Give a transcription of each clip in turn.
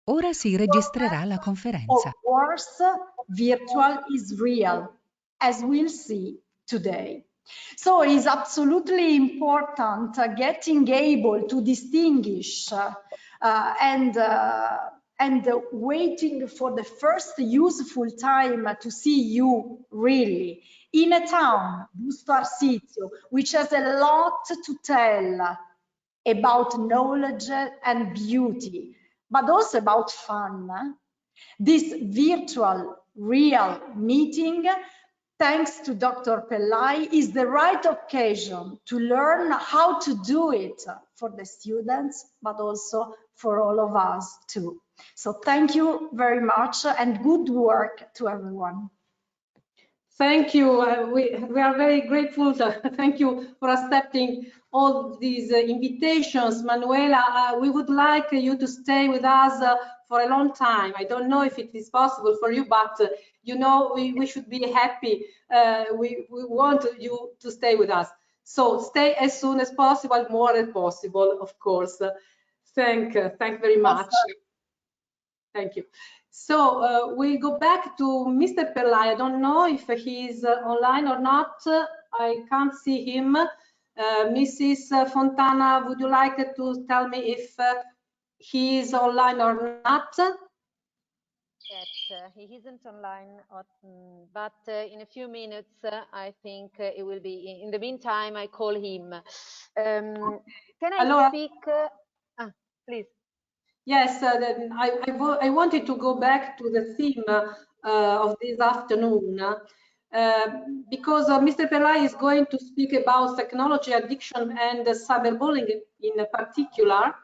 Ora si registrerà la conferenza. Of course, virtual is real, as we'll see today. So it is absolutely important getting able to distinguish and waiting for the first useful time to see you really in a town, Busto Arsizio, which has a lot to tell about knowledge and beauty, but also about fun. This virtual real meeting, thanks to Dr. Pellai, is the right occasion to learn how to do it for the students, but also for all of us too. So thank you very much and good work to everyone. Thank you. We are very grateful. Thank you for accepting all these invitations. Manuela, we would like you to stay with us for a long time. I don't know if it is possible for you, but you know, we should be happy. We want you to stay with us. So stay as soon as possible, more as possible, of course. Thank very much. Thank you. So we go back to Mr. Pellai. I don't know if he's online or not. I can't see him. Mrs. Fontana, would you like to tell me if he is online or not? Yes, he isn't online, but in a few minutes, I think it will be. In the meantime, I call him. Can I speak? Please. Yes, I wanted to go back to the theme of this afternoon because Mr. Pellai is going to speak about technology addiction and cyberbullying in particular.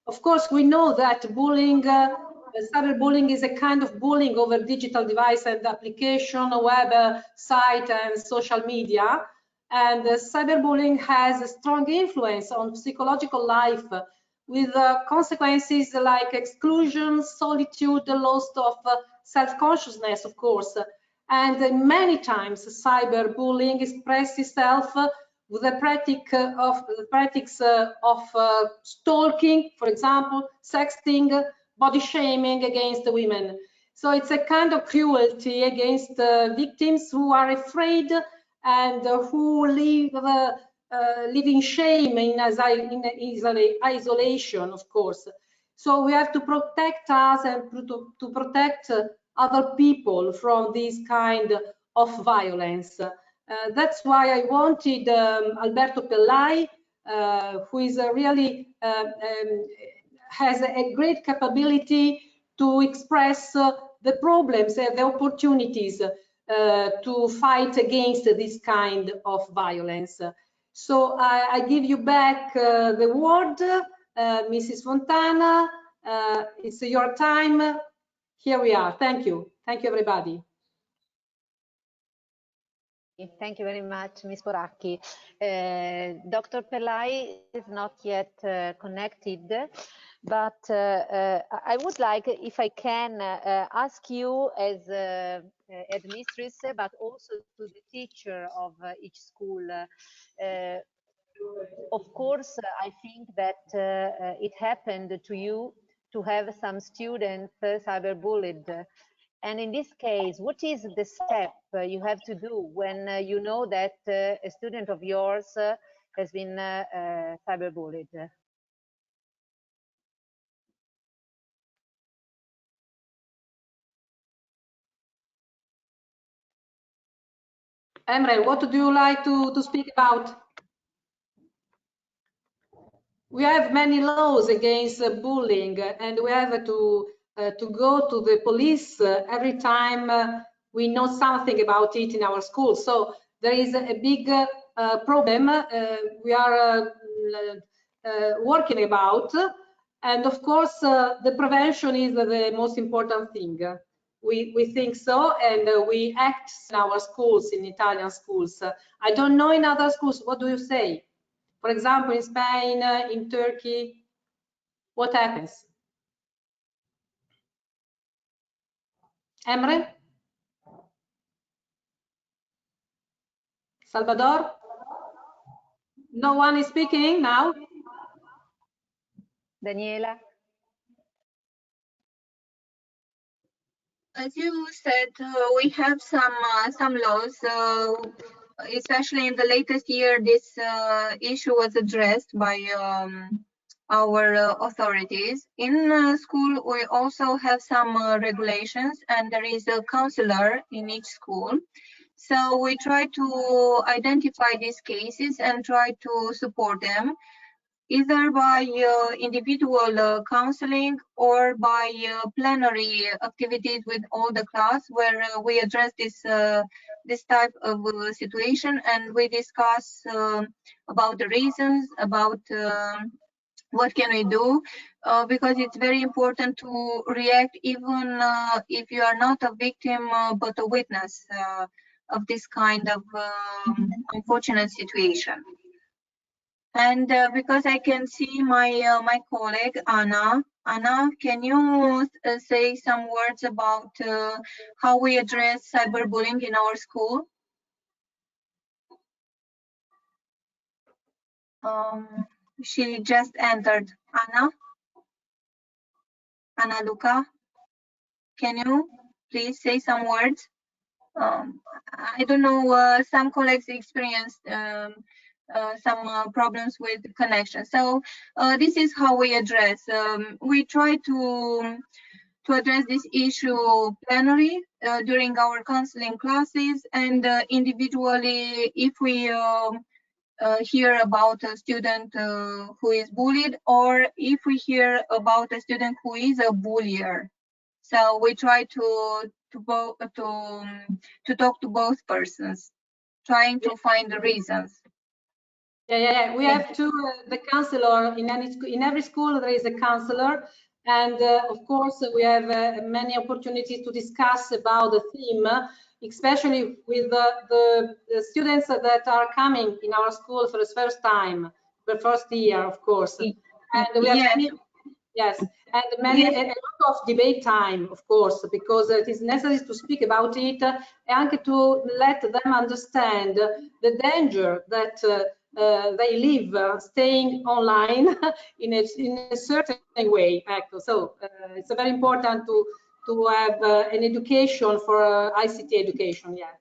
Of course, we know that bullying, cyberbullying is a kind of bullying over digital device and application, web site and social media. And cyberbullying has a strong influence on psychological life, with consequences like exclusion, solitude, the loss of self-consciousness, of course. And many times cyberbullying expresses itself with the practice of stalking, for example, sexting, body shaming against women. So it's a kind of cruelty against victims who are afraid and who live in shame, in isolation, of course. So we have to protect us and to protect other people from this kind of violence. That's why I wanted Alberto Pellai, who is really has a great capability to express the problems and the opportunities to fight against this kind of violence. So I give you back the word, Mrs. Fontana. It's your time. Here we are. Thank you. Thank you, everybody. Thank you very much, Ms. Poracchi. Dr. Pellai is not yet connected, but I would like, if I can, ask you as headmistress, but also to the teacher of each school. Of course, I think that it happened to you to have some students cyberbullied. And in this case, what is the step you have to do when you know that a student of yours has been cyberbullied? Emre, what do you like to speak about? We have many laws against bullying, and we have to go to the police every time we know something about it in our school. So there is a big problem we are working about, and of course the prevention is the most important thing. We think so, and we act in our schools, in Italian schools. I don't know in other schools. What do you say? For example, in Spain, in Turkey, what happens? Emre? Salvador? No one is speaking now? Daniela? as you said, we have some laws, especially in the latest year. This issue was addressed by our authorities. In school, we also have some regulations, and there is a counselor in each school. So we try to identify these cases and try to support them, either by individual counseling or by plenary activities with all the class, where we address this type of situation, and we discuss about the reasons, about what can we do, because it's very important to react even if you are not a victim but a witness of this kind of unfortunate situation. And because I can see my my colleague Anna. Anna, can you say some words about how we address cyberbullying in our school? She just entered. Anna Luca, can you please say some words? I don't know, some colleagues experienced some problems with connection. So this is how we address. We try to address this issue plenary during our counseling classes, and individually if we hear about a student who is bullied, or if we hear about a student who is a bullier. So we try to talk to both persons, trying to find the reasons. Yeah. We have the counselor in every school. There is a counselor, and of course we have many opportunities to discuss about the theme, especially with the students that are coming in our school for the first time, the first year, of course. And we have many, yes, and many a lot of debate time, of course, because it is necessary to speak about it and to let them understand the danger that they live staying online in a certain way. So it's very important to have an education for ICT education. Yeah.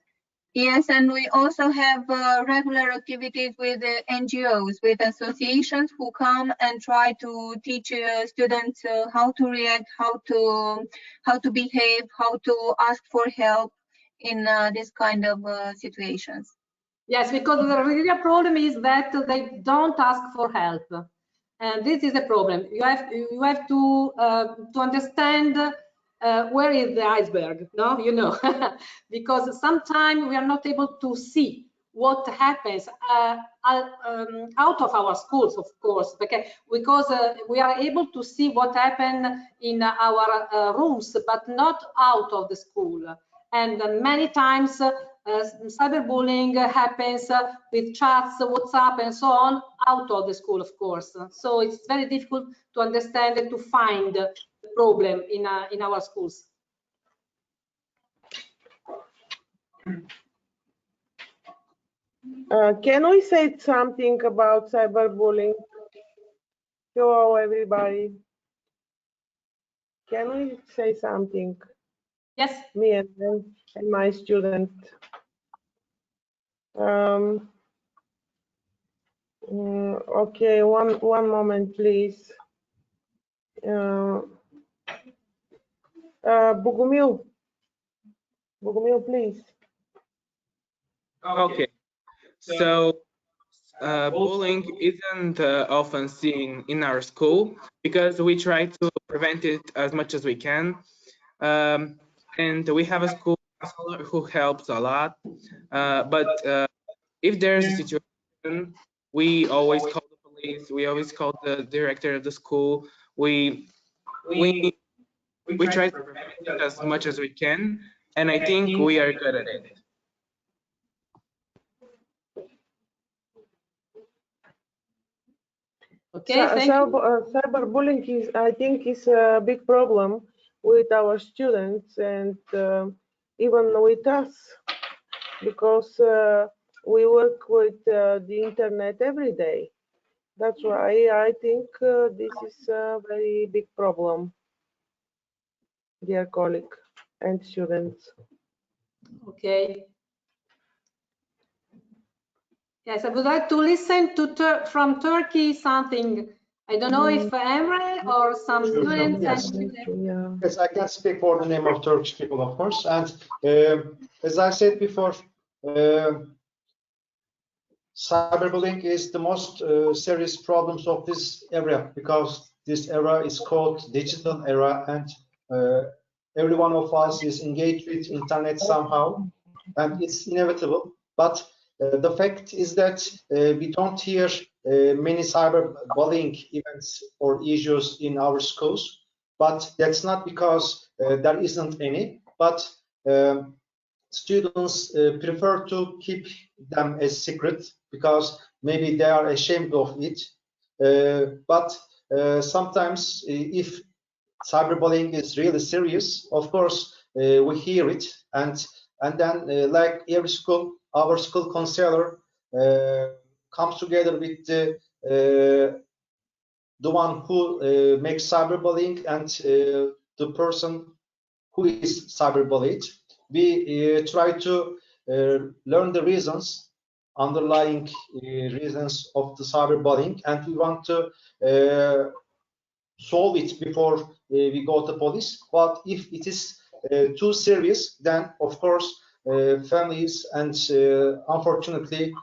Yes, and we also have regular activities with NGOs, with associations who come and try to teach students how to react, how to behave, how to ask for help in this kind of situations. Yes, because the real problem is that they don't ask for help, and this is a problem. You have to understand where is the iceberg, no? You know, because sometimes we are not able to see what happens out of our schools, of course, because we are able to see what happened in our rooms, but not out of the school. And many times cyberbullying happens with chats, WhatsApp, and so on, out of the school, of course. So it's very difficult to understand and to find the problem in our schools. Can we say something about cyberbullying? Hello, everybody. Can we say something? Yes. Me and my student. Okay, one moment, please. Bogumil, please. Okay, so bullying isn't often seen in our school because we try to prevent it as much as we can. And we have a school counselor who helps a lot. But if there's a situation, we always call the police. We always call the director of the school. We try to prevent it as much as we can, and I think we are good at it. Okay, cyberbullying is, I think, is a big problem with our students and even with us, because we work with the internet every day. That's why I think this is a very big problem, dear colleague. and students. Okay. Yes, I would like to listen to from Turkey something. I don't know if Emre or some students. Yes. Yes, I can speak for the name of Turkish people, of course. And as I said before, cyberbullying is the most serious problems of this era, because this era is called digital era, and every one of us is engaged with internet somehow, and it's inevitable. But the fact is that we don't hear many cyberbullying events or issues in our schools, but that's not because there isn't any, but students prefer to keep them a secret because maybe they are ashamed of it. But sometimes if cyberbullying is really serious, of course, we hear it, and then like every school, our school counselor comes together with the one who makes cyberbullying and the person who is cyberbullied. We try to learn the reasons, underlying reasons of the cyberbullying, and we want to solve it before we go to police. But if it is too serious, then of course families and unfortunately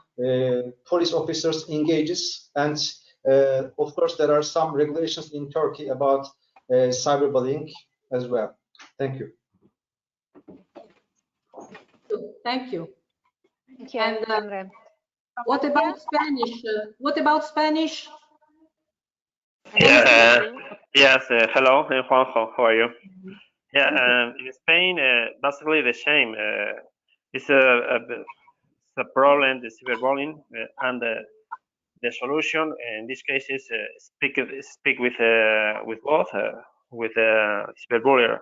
police officers engages, and of course there are some regulations in Turkey about cyberbullying as well. Thank you. Thank you. Thank you, And Emre. what about Spanish? What about Spanish? Yeah, yes, hello, Juanjo, how are you? Yeah, in Spain, basically the same. It's a problem, the cyberbullying, and the solution in this case is speak with both, with the cyberbullier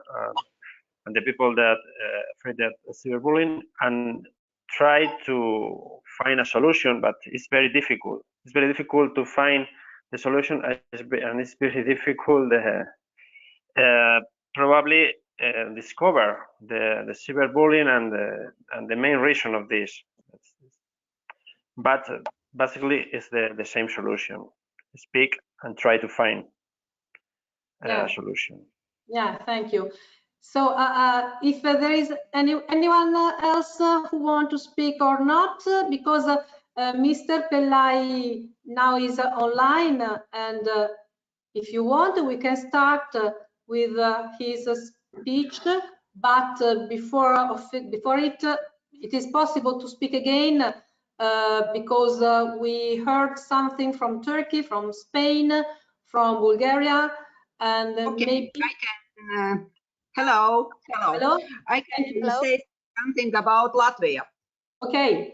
and the people that afraid of cyberbullying, and try to find a solution, but it's very difficult. It's very difficult to find the solution, and it's very difficult probably discover the cyberbullying and the main reason of this. But basically, it's the same solution. Speak and try to find a solution. Yeah, thank you. So if there is anyone else who want to speak or not, because Mr. Pellai now is online, and if you want, we can start with his speech. But before it, it is possible to speak again because we heard something from Turkey, from Spain, from Bulgaria, and okay, maybe I can. Hello. I can say something about Latvia. Okay.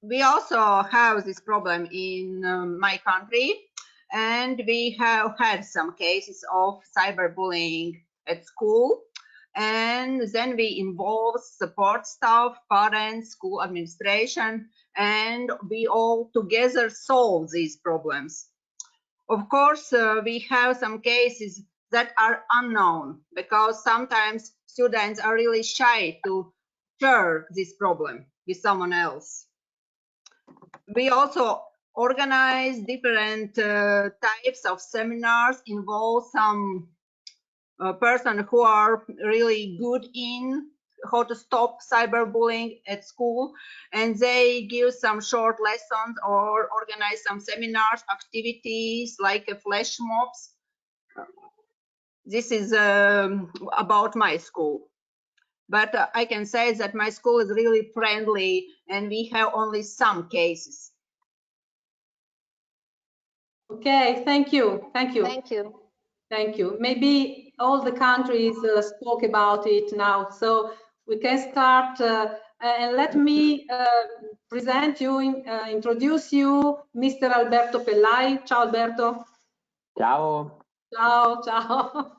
We also have this problem in my country, and we have had some cases of cyberbullying at school, and then we involve support staff, parents, school administration, and we all together solve these problems. Of course, we have some cases that are unknown because sometimes students are really shy to share this problem with someone else. We also organize different types of seminars, involve some person who are really good in how to stop cyberbullying at school, and they give some short lessons or organize some seminars, activities like flash mobs. This is about my school, but I can say that my school is really friendly and we have only some cases. Okay, thank you. Maybe all the countries spoke about it now, so we can start. And let me present you, introduce you, Mr. Alberto Pellai. Ciao, Alberto. Ciao. Ciao, ciao.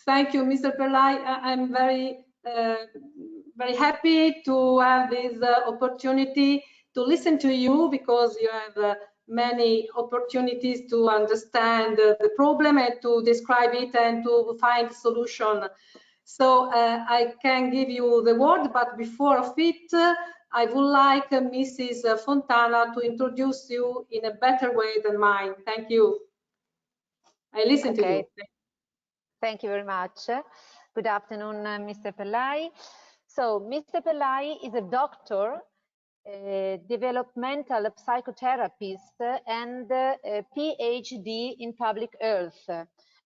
Thank you, Mr. Pellai. I'm very happy to have this opportunity to listen to you, because you have many opportunities to understand the problem and to describe it and to find solution. So I can give you the word, but before of it, I would like Mrs. Fontana to introduce you in a better way than mine. Thank you. I listen to you. Thank you very much. Good afternoon, Mr. Pellai. So Mr. Pellai is a doctor, a developmental psychotherapist, and a PhD in public health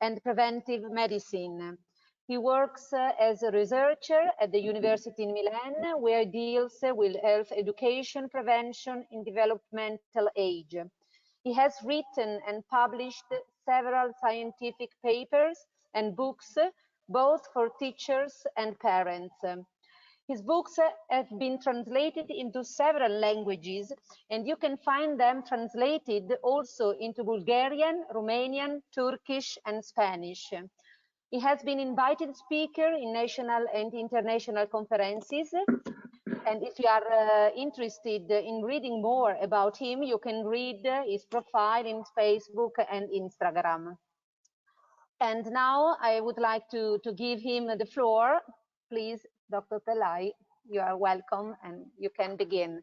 and preventive medicine. He works as a researcher at the University in Milan, where he deals with health education prevention in developmental age. He has written and published several scientific papers and books, both for teachers and parents. His books have been translated into several languages, and you can find them translated also into Bulgarian, Romanian, Turkish, and Spanish. He has been invited speaker in national and international conferences. And if you are interested in reading more about him, you can read his profile in Facebook and Instagram. And now I would like to give him the floor. Please, Dr. Pellai, you are welcome and you can begin.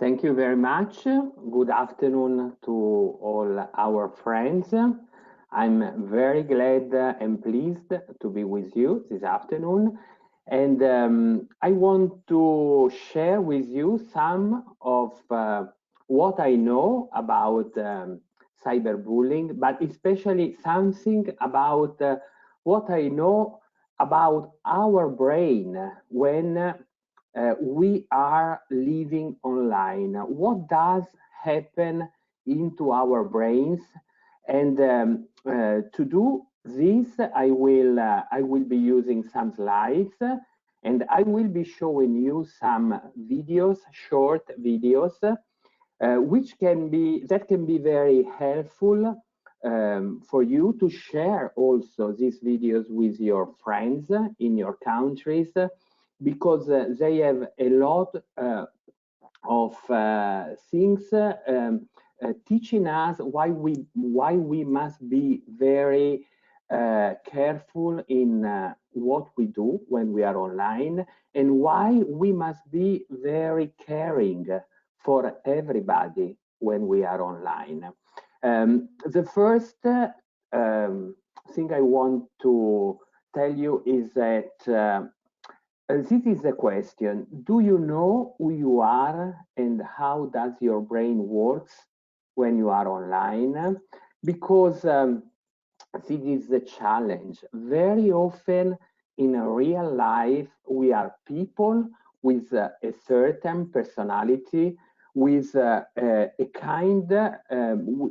Thank you very much. Good afternoon to all our friends. I'm very glad and pleased to be with you this afternoon. And I want to share with you some of what I know about cyberbullying, but especially something about what I know about our brain when we are living online. What does happen into our brains? And to do this, I will be using some slides, and I will be showing you some videos, short videos, that can be very helpful for you to share also these videos with your friends in your countries, because they have a lot of things teaching us why we must be very careful in what we do when we are online, and why we must be very caring for everybody when we are online. The first thing I want to tell you is that this is the question: do you know who you are and how does your brain works when you are online? Because this is the challenge. Very often in real life, we are people with a certain personality, with a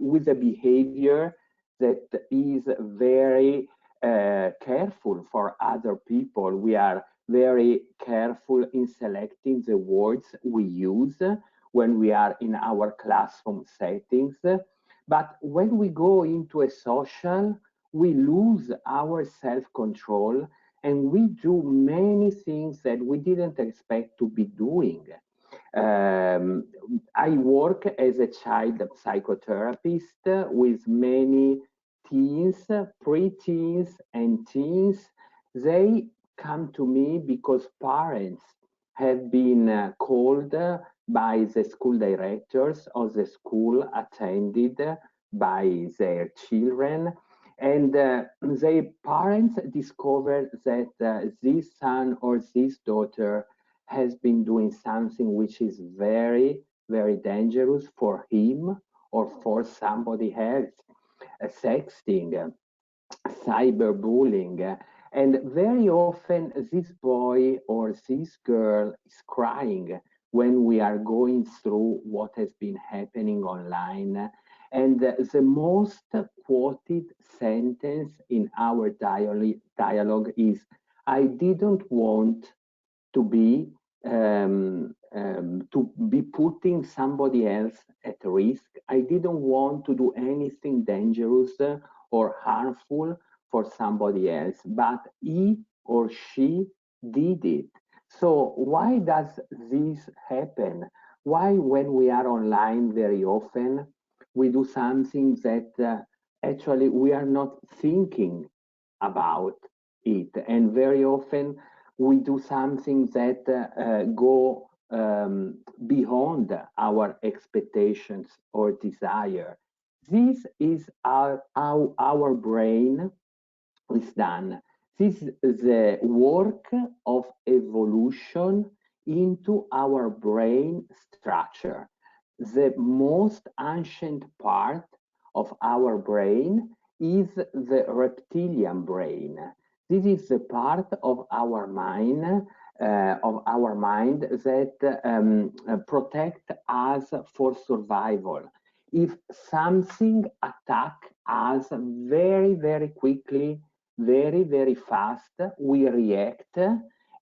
with a behavior that is very careful for other people. We are very careful in selecting the words we use when we are in our classroom settings. But when we go into a social, we lose our self-control and we do many things that we didn't expect to be doing. I work as a child psychotherapist with many teens, pre-teens and teens. They come to me because parents have been called by the school directors of the school attended by their children, and their parents discovered that this son or this daughter has been doing something which is very, very dangerous for him or for somebody else. Sexting, cyberbullying, and very often this boy or this girl is crying when we are going through what has been happening online. And the most quoted sentence in our dialogue is, "I didn't want to be putting somebody else at risk. I didn't want to do anything dangerous or harmful for somebody else, but he or she did it." So why does this happen? Why, when we are online very often, we do something that actually we are not thinking about it. And very often we do something that go beyond our expectations or desire. This is how our brain is done. This is the work of evolution into our brain structure. The most ancient part of our brain is the reptilian brain. This is the part of our mind that protect us for survival. If something attack us very, very quickly, very, very fast, we react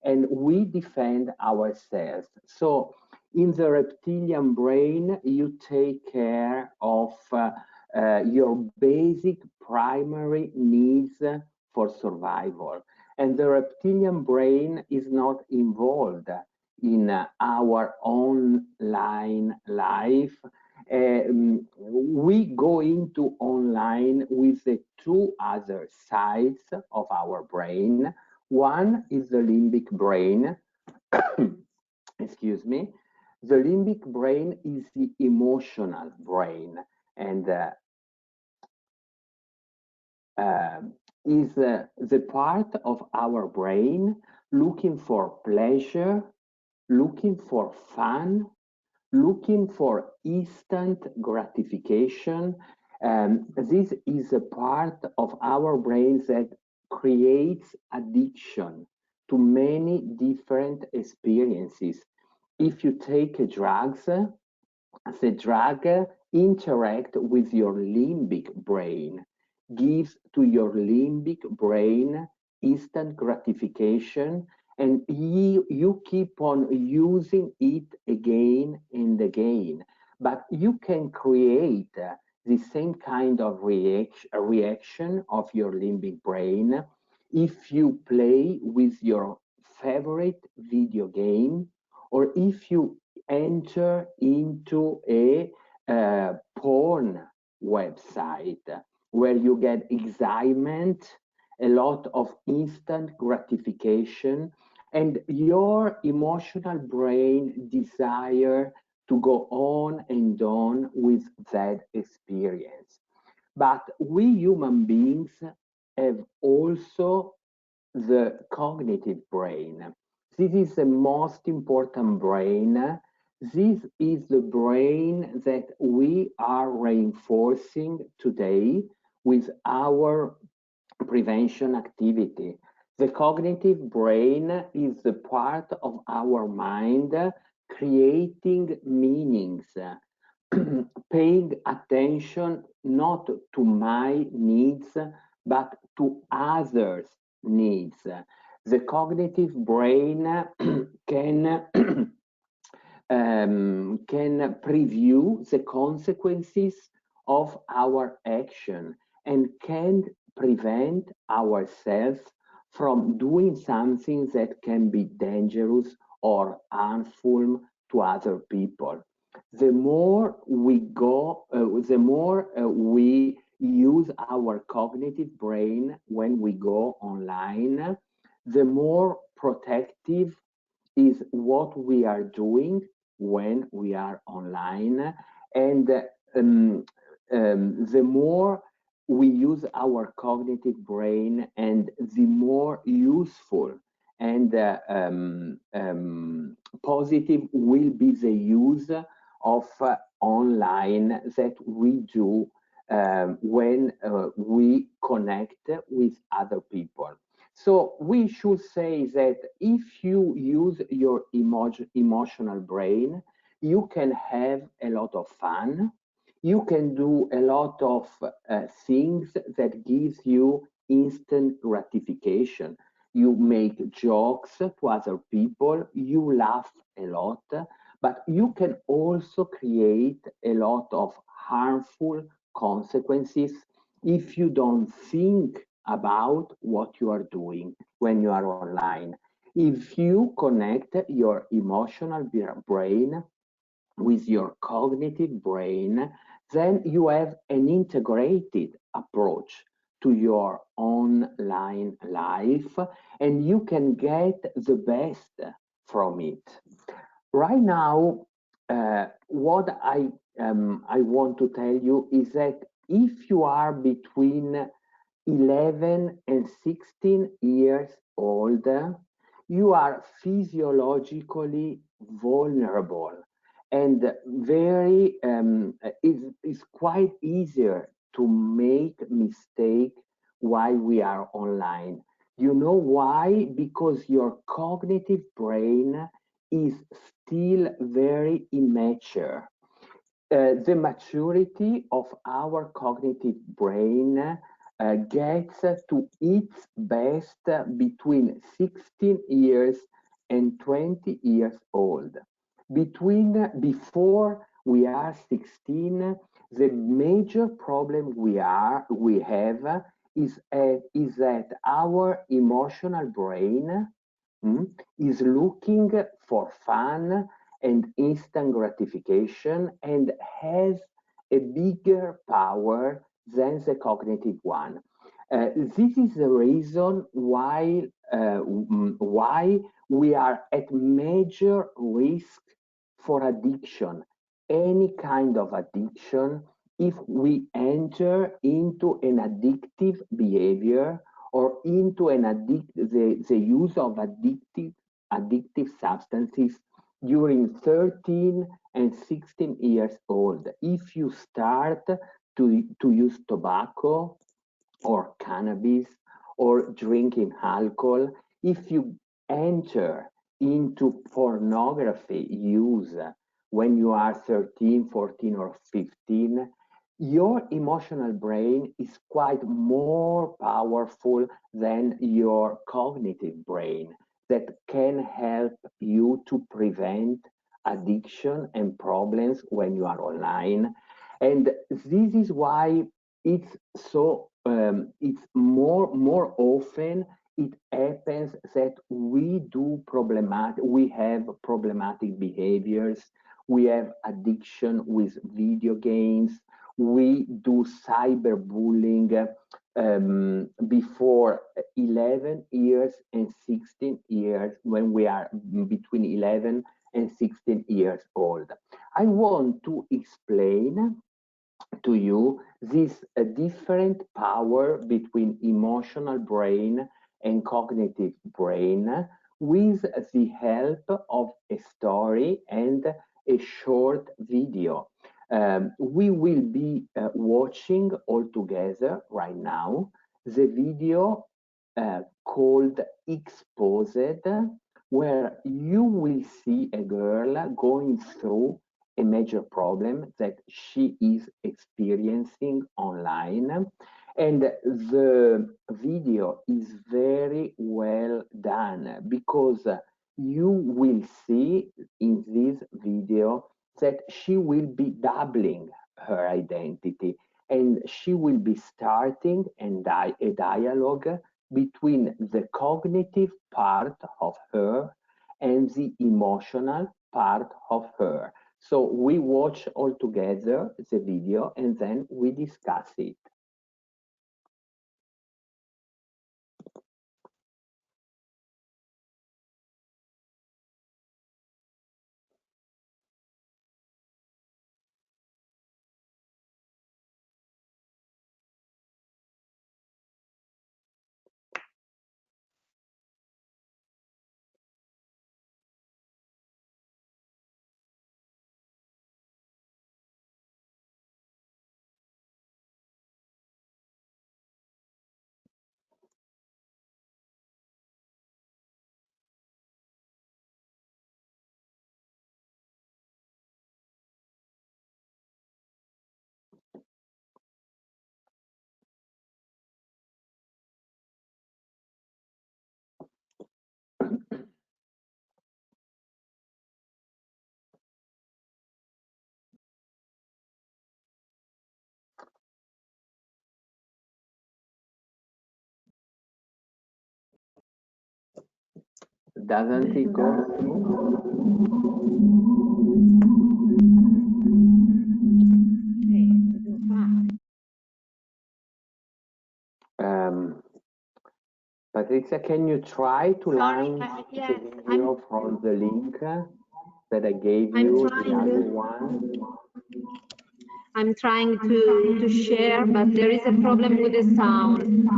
and we defend ourselves. So in the reptilian brain, you take care of your basic primary needs for survival. And the reptilian brain is not involved in our online life. We go into online with the two other sides of our brain. One is the limbic brain. Excuse me. The limbic brain is the emotional brain and is the part of our brain looking for pleasure, looking for fun, looking for instant gratification. This is a part of our brain that creates addiction to many different experiences. If you take drugs, the drug interact with your limbic brain, gives to your limbic brain instant gratification, and you keep on using it again and again. But you can create the same kind of reaction of your limbic brain if you play with your favorite video game, or if you enter into a porn website where you get excitement, a lot of instant gratification, and your emotional brain desire to go on and on with that experience. But we human beings have also the cognitive brain. This is the most important brain. This is the brain that we are reinforcing today with our prevention activity. The cognitive brain is the part of our mind creating meanings, paying attention not to my needs, but to others' needs. The cognitive brain can preview the consequences of our action and can prevent ourselves from doing something that can be dangerous or harmful to other people. The more we go, the more we use our cognitive brain when we go online, the more protective is what we are doing when we are online, and the more we use our cognitive brain, and the more useful and positive will be the use of online that we do when we connect with other people. So we should say that if you use your emotional brain, you can have a lot of fun. You can do a lot of things that gives you instant gratification. You make jokes to other people, you laugh a lot, but you can also create a lot of harmful consequences if you don't think about what you are doing when you are online. If you connect your emotional brain with your cognitive brain, then you have an integrated approach to your online life, and you can get the best from it. Right now, what I want to tell you is that if you are between 11 and 16 years old, you are physiologically vulnerable, and very it's quite easier to make mistake while we are online. You know why? Because your cognitive brain is still very immature. The maturity of our cognitive brain gets to its best between 16 years and 20 years old. Before we are 16, the major problem we have is that our emotional brain is looking for fun and instant gratification, and has a bigger power than the cognitive one. This is the reason why we are at major risk for addiction, any kind of addiction, if we enter into an addictive behavior or into the use of addictive substances during 13 and 16 years old. If you start to use tobacco or cannabis or drinking alcohol, if you enter into pornography use when you are 13, 14, or 15, your emotional brain is quite more powerful than your cognitive brain that can help you to prevent addiction and problems when you are online. And this is why it's so it's more often it happens that we have problematic behaviors, we have addiction with video games, we do cyberbullying before 11 years and 16 years, when we are between 11 and 16 years old. I want to explain to you this different power between emotional brain and cognitive brain with the help of a story and a short video. We will be watching all together right now the video called Exposed, where you will see a girl going through a major problem that she is experiencing online. And the video is very well done, because you will see in this video that she will be doubling her identity, and she will be starting a dialogue between the cognitive part of her and the emotional part of her. So we watch all together the video and then we discuss it. Doesn't it go through? Patrizia, can you try to launch yes, the video from the link that I gave you, the other one? I'm trying to share, but there is a problem with the sound.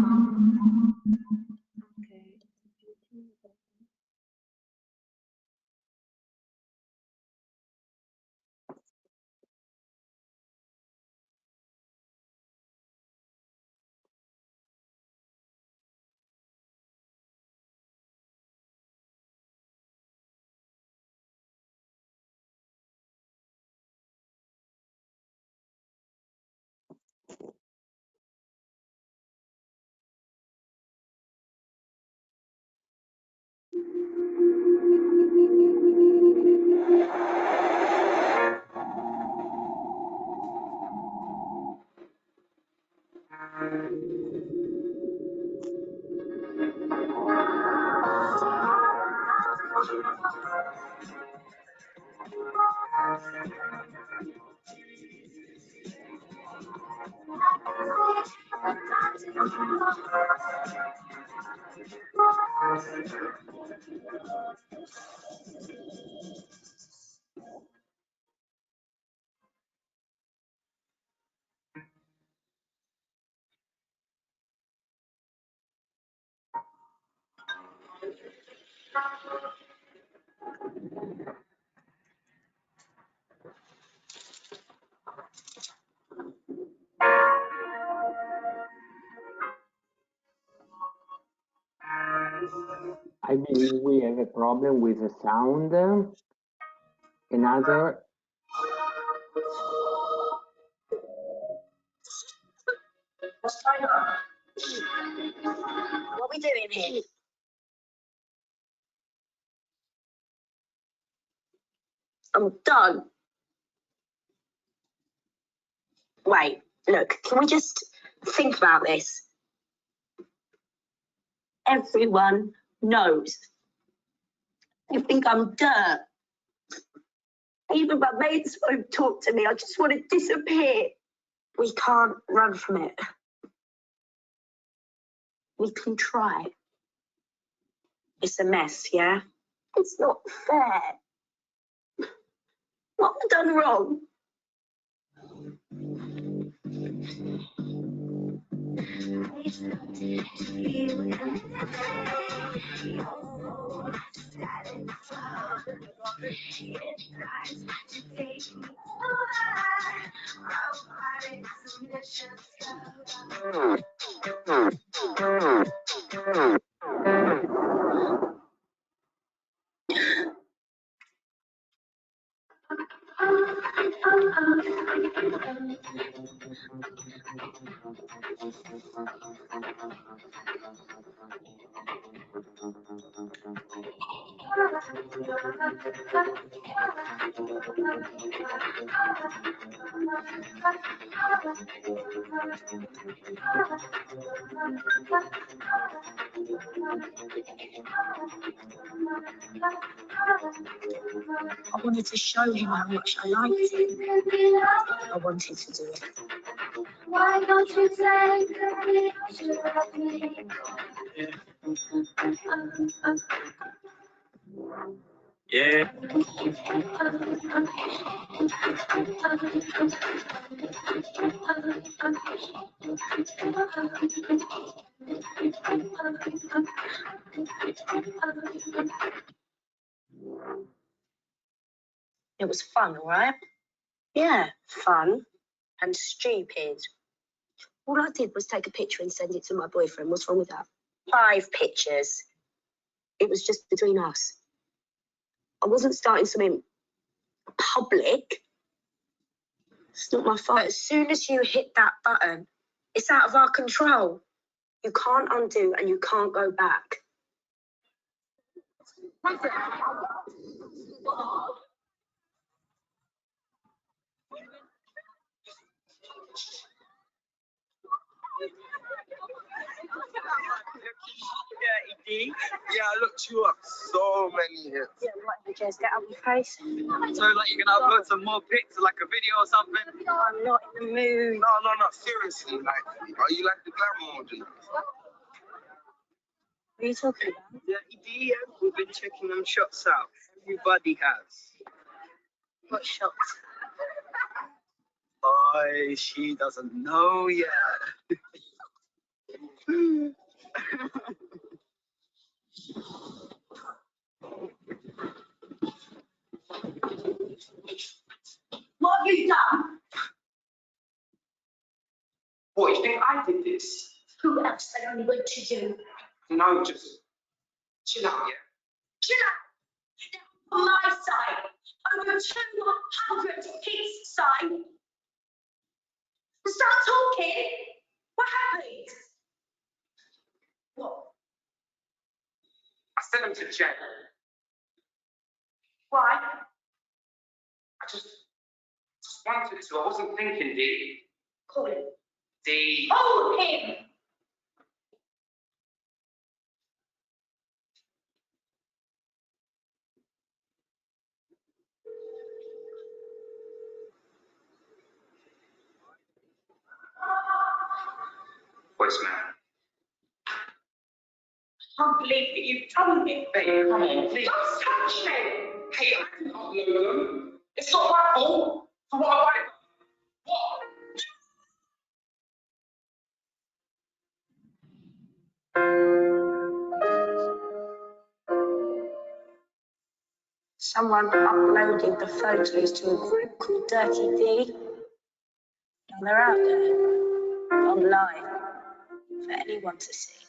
I believe we have a problem with the sound. Another. What are we doing here? I'm done. Wait, look, can we just think about this? Everyone knows. You think I'm dirt. Even my mates won't talk to me. I just want to disappear. We can't run from it. We can try. It's a mess, yeah? It's not fair. What have I done wrong? I wanted to show him how much I liked him. I wanted to do it. Why don't you take a picture of me? Yeah. It was fun, all right? Yeah, fun and stupid. All I did was take a picture and send it to my boyfriend. What's wrong with that? 5 pictures. It was just between us. I wasn't starting something public. It's not my fault. But as soon as you hit that button, it's out of our control. You can't undo and you can't go back. Yeah, I looked you up so many hits. Yeah, right. Just get out of my face. So, like, you're gonna upload some more pics, like a video or something? I'm not in the mood. No, seriously. Like, are you like the glamour model? What are you talking about? Yeah, DM, we've been checking them shots out. Everybody has. What shots? Oh, she doesn't know yet. What have you done? What, you think I did this? Who else said only went to you? No, just chill out, yeah? Chill out. Now, on my side, over 200 kids' side. Start talking. What happened? What? I sent him to jail. Why? I just wanted to. I wasn't thinking, Dee. Call him. Dee. Call him. Voicemail. I can't believe that you've done it. Babe, come on, please. Don't touch me. Hey, I didn't upload them. It's not my fault for what I wanted. What? Someone uploaded the photos to a group called Dirty D. Now they're out there, online, for anyone to see.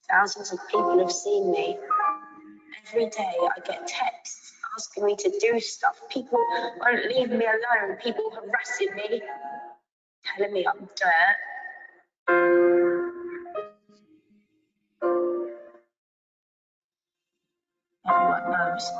Thousands of people have seen me. Every day I get texts asking me to do stuff. People won't leave me alone. People harassing me, telling me I'm dirt. Everyone knows.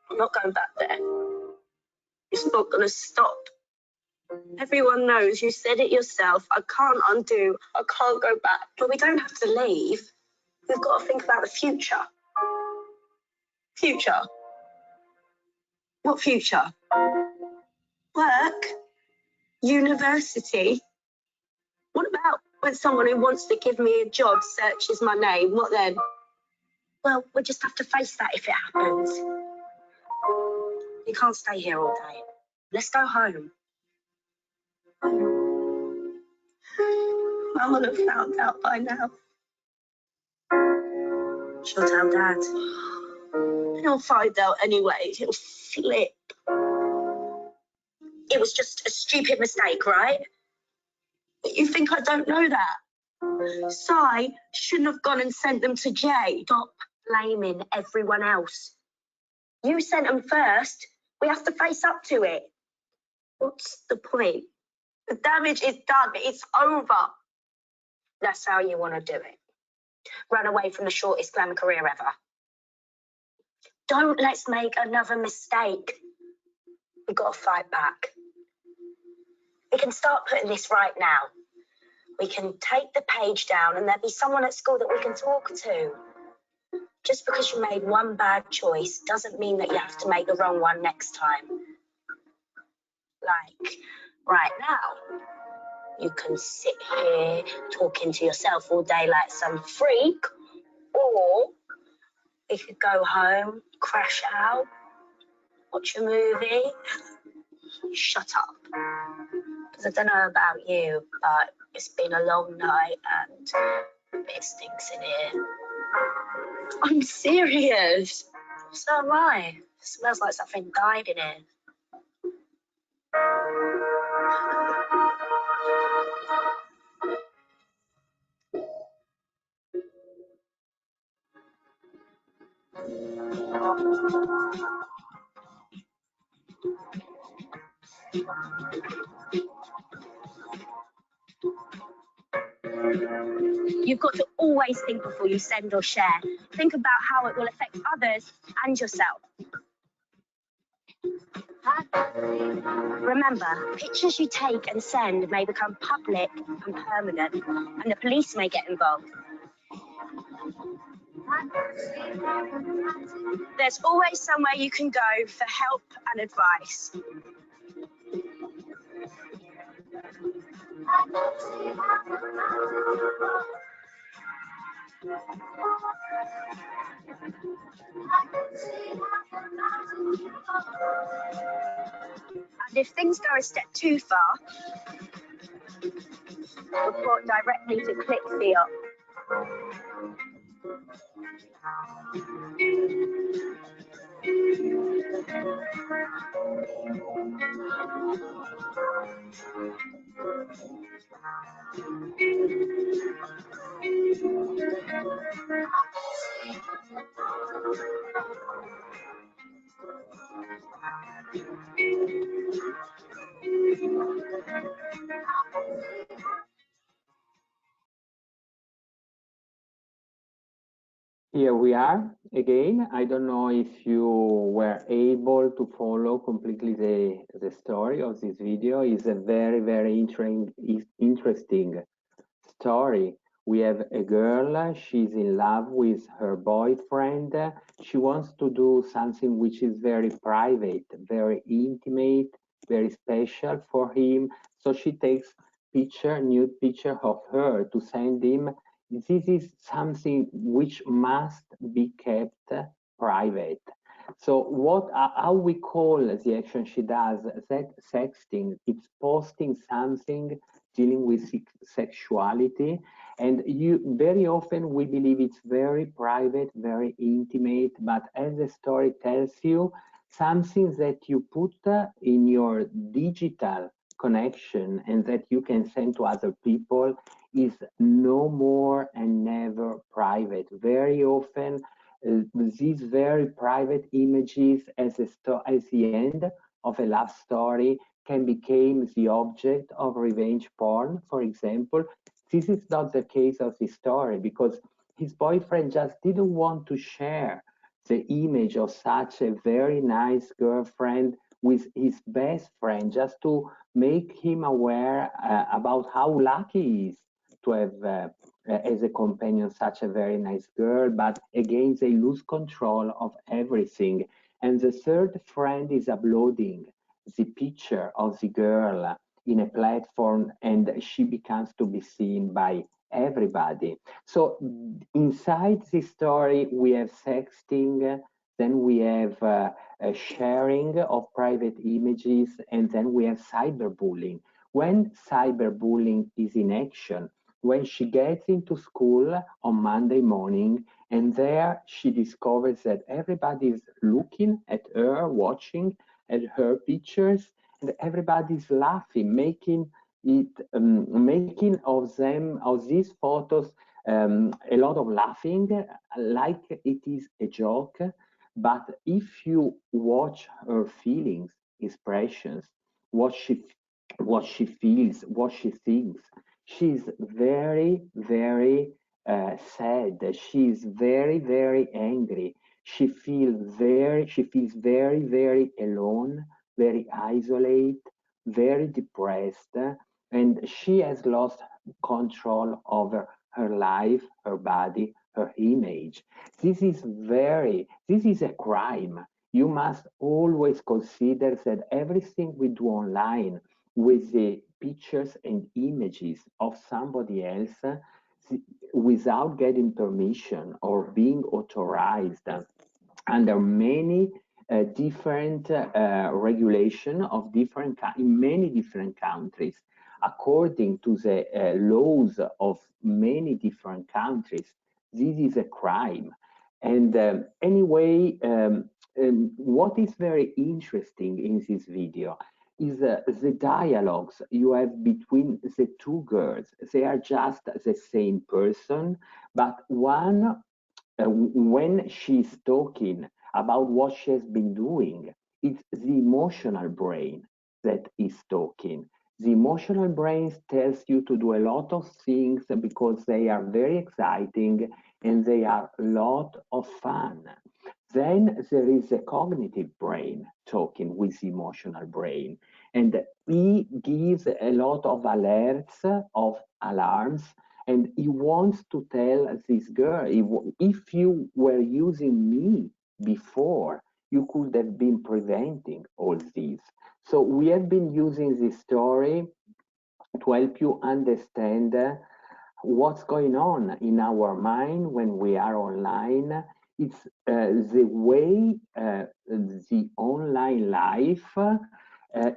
I'm not going back there. It's not going to stop. Everyone knows, you said it yourself. I can't undo. I can't go back. But we don't have to leave. We've got to think about the future. Future? What future? Work? University? What about when someone who wants to give me a job searches my name? What then? Well, we'll just have to face that if it happens. You can't stay here all day. Let's go home. Mum would have found out by now. She'll tell Dad. He'll find out anyway. He'll flip. It was just a stupid mistake, right? You think I don't know that? Si shouldn't have gone and sent them to Jay. Stop blaming everyone else. You sent them first. We have to face up to it. What's the point? The damage is done. It's over. That's how you want to do it. Run away from the shortest glamour career ever. Don't let's make another mistake. We've got to fight back. We can start putting this right now. We can take the page down and there'll be someone at school that we can talk to. Just because you made one bad choice doesn't mean that you have to make the wrong one next time. Like, right now, you can sit here talking to yourself all day like some freak, or you could go home, crash out, watch a movie, shut up. Because I don't know about you, but it's been a long night and it stinks in here. I'm serious. So am I. It smells like something died in here. You've got to always think before you send or share. Think about how it will affect others and yourself. Remember, pictures you take and send may become public and permanent, and the police may get involved. There's always somewhere you can go for help and advice. And if things go a step too far, report directly to ClickFeel. Here we are again. I don't know if you were able to follow completely the story of this video. It's a very, very interesting story. We have a girl, she's in love with her boyfriend. She wants to do something which is very private, very intimate, very special for him. So she takes nude picture of her to send him. This is something which must be kept private. So how we call the action she does, that sexting, it's posting something dealing with sexuality, and very often we believe it's very private, very intimate, but as the story tells you, something that you put in your digital connection and that you can send to other people is no more and never private. Very often these very private images as the end of a love story can become the object of revenge porn, for example. This is not the case of this story because his boyfriend just didn't want to share the image of such a very nice girlfriend with his best friend, just to make him aware about how lucky he is to have as a companion such a very nice girl, but again they lose control of everything. And the third friend is uploading the picture of the girl in a platform, and she becomes to be seen by everybody. So inside this story we have sexting, then we have a sharing of private images, and then we have cyberbullying. When cyberbullying is in action, when she gets into school on Monday morning, and there she discovers that everybody is looking at her, watching at her pictures, and everybody's laughing, making of these photos a lot of laughing, like it is a joke. But if you watch her feelings, expressions, what she feels, what she thinks, she's very, very sad. She's very, very angry. She feels very, very alone, very isolated, very depressed, and she has lost control over her life, her body, her image. This is a crime. You must always consider that everything we do online with the pictures and images of somebody else without getting permission or being authorized under many different regulation of in many different countries, according to the laws of many different countries. This is a crime. And anyway, what is very interesting in this video is the dialogues you have between the two girls. They are just the same person, but one when she's talking about what she has been doing, it's the emotional brain that is talking. The emotional brain tells you to do a lot of things because they are very exciting and they are a lot of fun. Then there is the cognitive brain talking with the emotional brain, and he gives a lot of alerts, of alarms, and he wants to tell this girl, if you were using me before, you could have been preventing all this. So we have been using this story to help you understand what's going on in our mind when we are online. It's the way the online life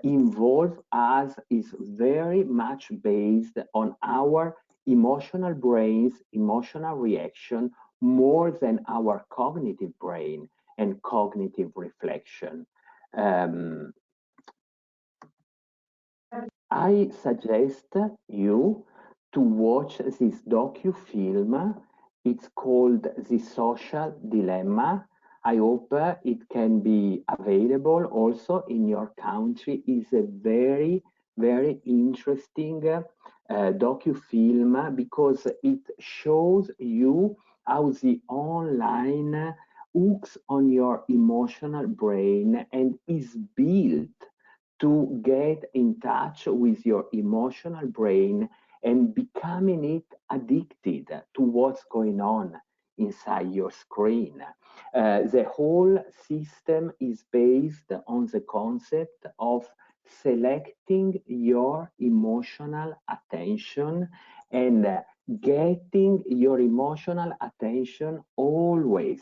involves us is very much based on our emotional brains, emotional reaction, more than our cognitive brain and cognitive reflection. I suggest you to watch this docu-film. It's called The Social Dilemma. I hope it can be available also in your country. It's a very, very interesting docu-film because it shows you how the online hooks on your emotional brain and is built to get in touch with your emotional brain and becoming it addicted to what's going on inside your screen. The whole system is based on the concept of selecting your emotional attention and getting your emotional attention always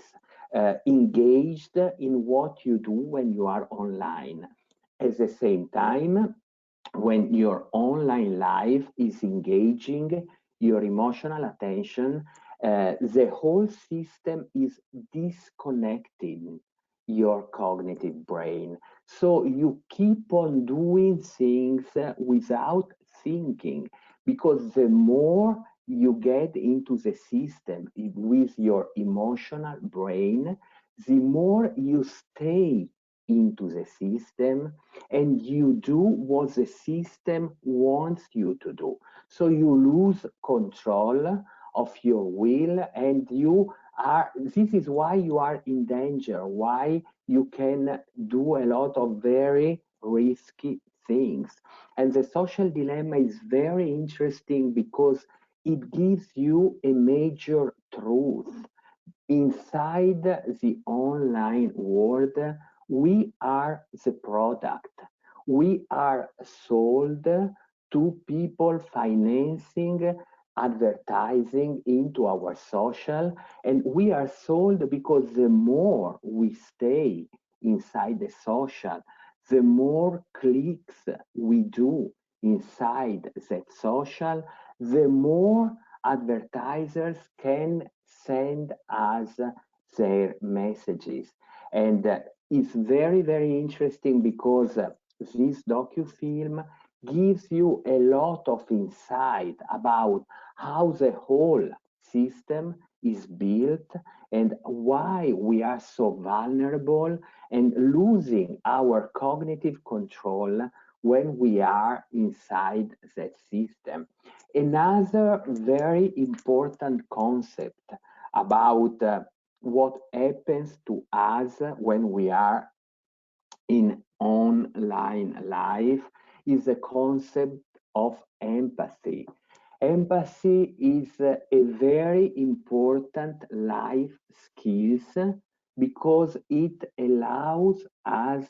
engaged in what you do when you are online. At the same time, when your online life is engaging your emotional attention, the whole system is disconnecting your cognitive brain. So you keep on doing things without thinking, because the more you get into the system with your emotional brain, the more you stay into the system and you do what the system wants you to do. So you lose control of your will, and this is why you are in danger, why you can do a lot of very risky things. And the social dilemma is very interesting because it gives you a major truth. Inside the online world, we are the product. We are sold to people financing advertising into our social, and we are sold because the more we stay inside the social, the more clicks we do inside that social, the more advertisers can send us their messages. And it's very, very interesting because this docu-film gives you a lot of insight about how the whole system is built and why we are so vulnerable and losing our cognitive control when we are inside that system. Another very important concept about what happens to us when we are in online life is the concept of empathy. Empathy is a very important life skill because it allows us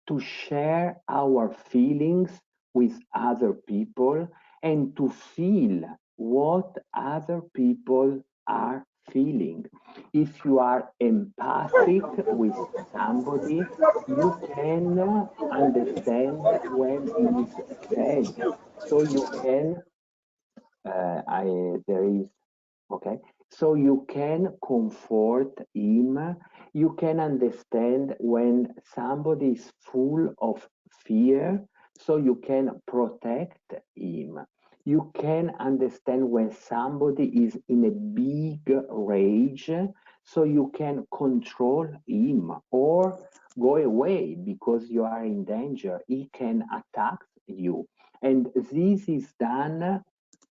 to share our feelings with other people and to feel what other people are feeling. If you are empathic with somebody, you can understand when he is sad. So you can, so you can comfort him. You can understand when somebody is full of fear, so you can protect him. You can understand when somebody is in a big rage, so you can control him or go away because you are in danger. He can attack you. And this is done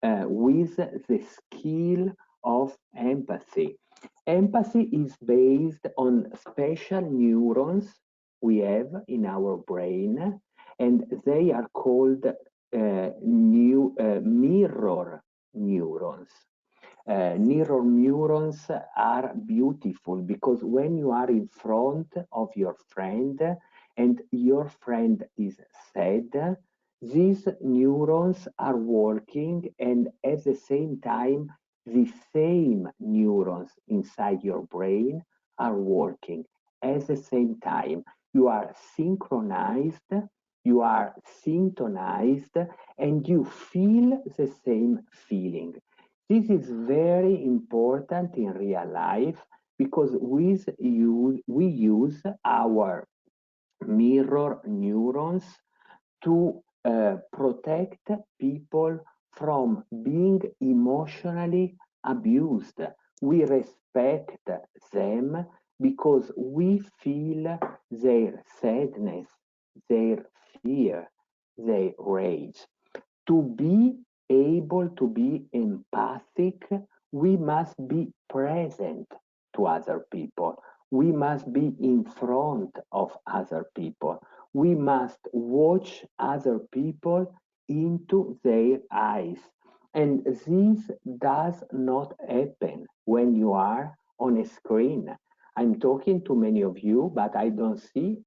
with the skill of empathy. Empathy is based on special neurons we have in our brain, and they are called mirror neurons. Mirror neurons are beautiful because when you are in front of your friend and your friend is sad, these neurons are working, and at the same time, the same neurons inside your brain are working. At the same time, you are synchronized, you are synchronized, and you feel the same feeling. This is very important in real life because we use our mirror neurons to protect people from being emotionally abused. We respect them because we feel their sadness, their fear, their rage. To be able to be empathic, we must be present to other people. We must be in front of other people. We must watch other people into their eyes. And this does not happen when you are on a screen. I'm talking to many of you, but I don't see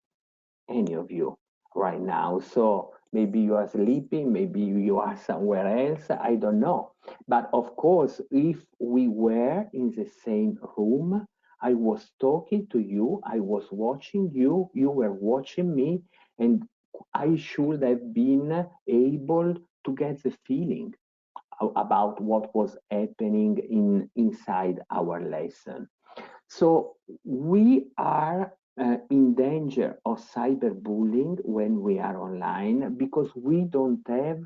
any of you right now. So maybe you are sleeping, maybe you are somewhere else, I don't know. But of course, if we were in the same room, I was talking to you, I was watching you, you were watching me, and I should have been able to get the feeling about what was happening inside our lesson. So we are in danger of cyberbullying when we are online because we don't have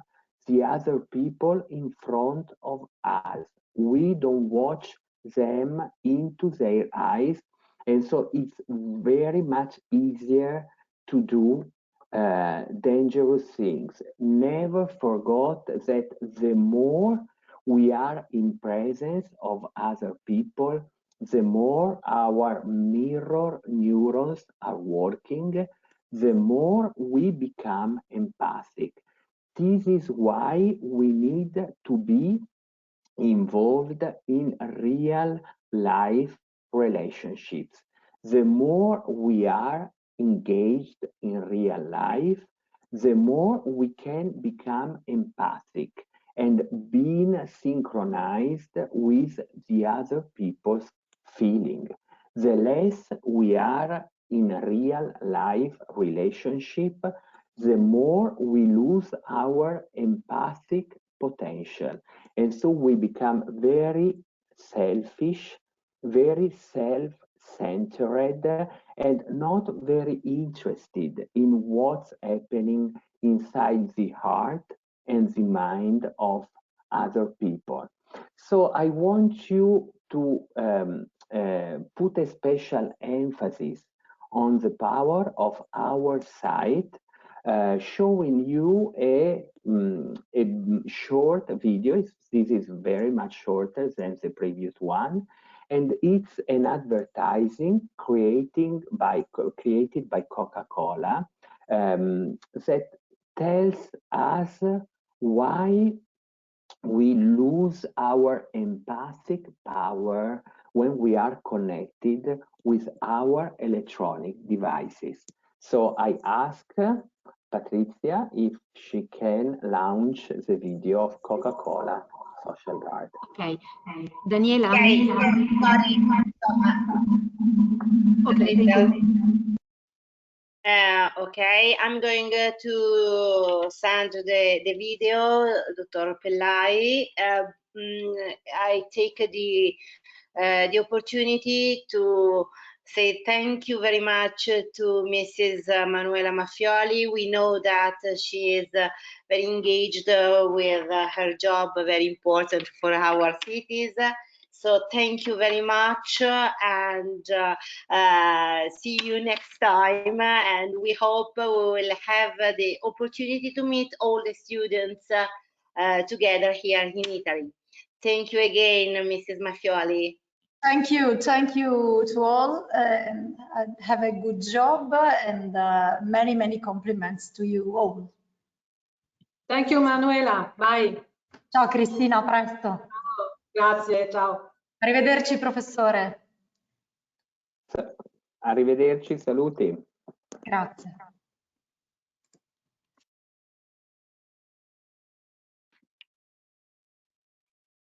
the other people in front of us. We don't watch them into their eyes. And so it's very much easier to do dangerous things. Never forget that the more we are in presence of other people, the more our mirror neurons are working, the more we become empathic. This is why we need to be involved in real life relationships. The more we are engaged in real life, the more we can become empathic and being synchronized with the other people's feeling. The less we are in a real life relationship, the more we lose our empathic potential. And so we become very selfish, very self-centered, and not very interested in what's happening inside the heart and the mind of other people. So I want you to put a special emphasis on the power of our site, showing you a short video. This is very much shorter than the previous one, and it's an advertising created by Coca-Cola that tells us why we lose our empathic power when we are connected with our electronic devices. So I ask Patrizia if she can launch the video of Coca-Cola Social Guard. Okay, Daniela. Okay, sorry. Okay, thank you. Okay, I'm going to send the video, Dr. Pellai. I take the opportunity to say thank you very much to Mrs. Manuela Maffioli. We know that she is very engaged with her job, very important for our cities. So thank you very much, and see you next time. And we hope we will have the opportunity to meet all the students together here in Italy. Thank you again, Mrs. Maffioli. Thank you to all. Have a good job, and many, many compliments to you all. Thank you, Manuela. Bye. Ciao Cristina, a presto. Grazie, ciao. Arrivederci, professore. Arrivederci, saluti. Grazie.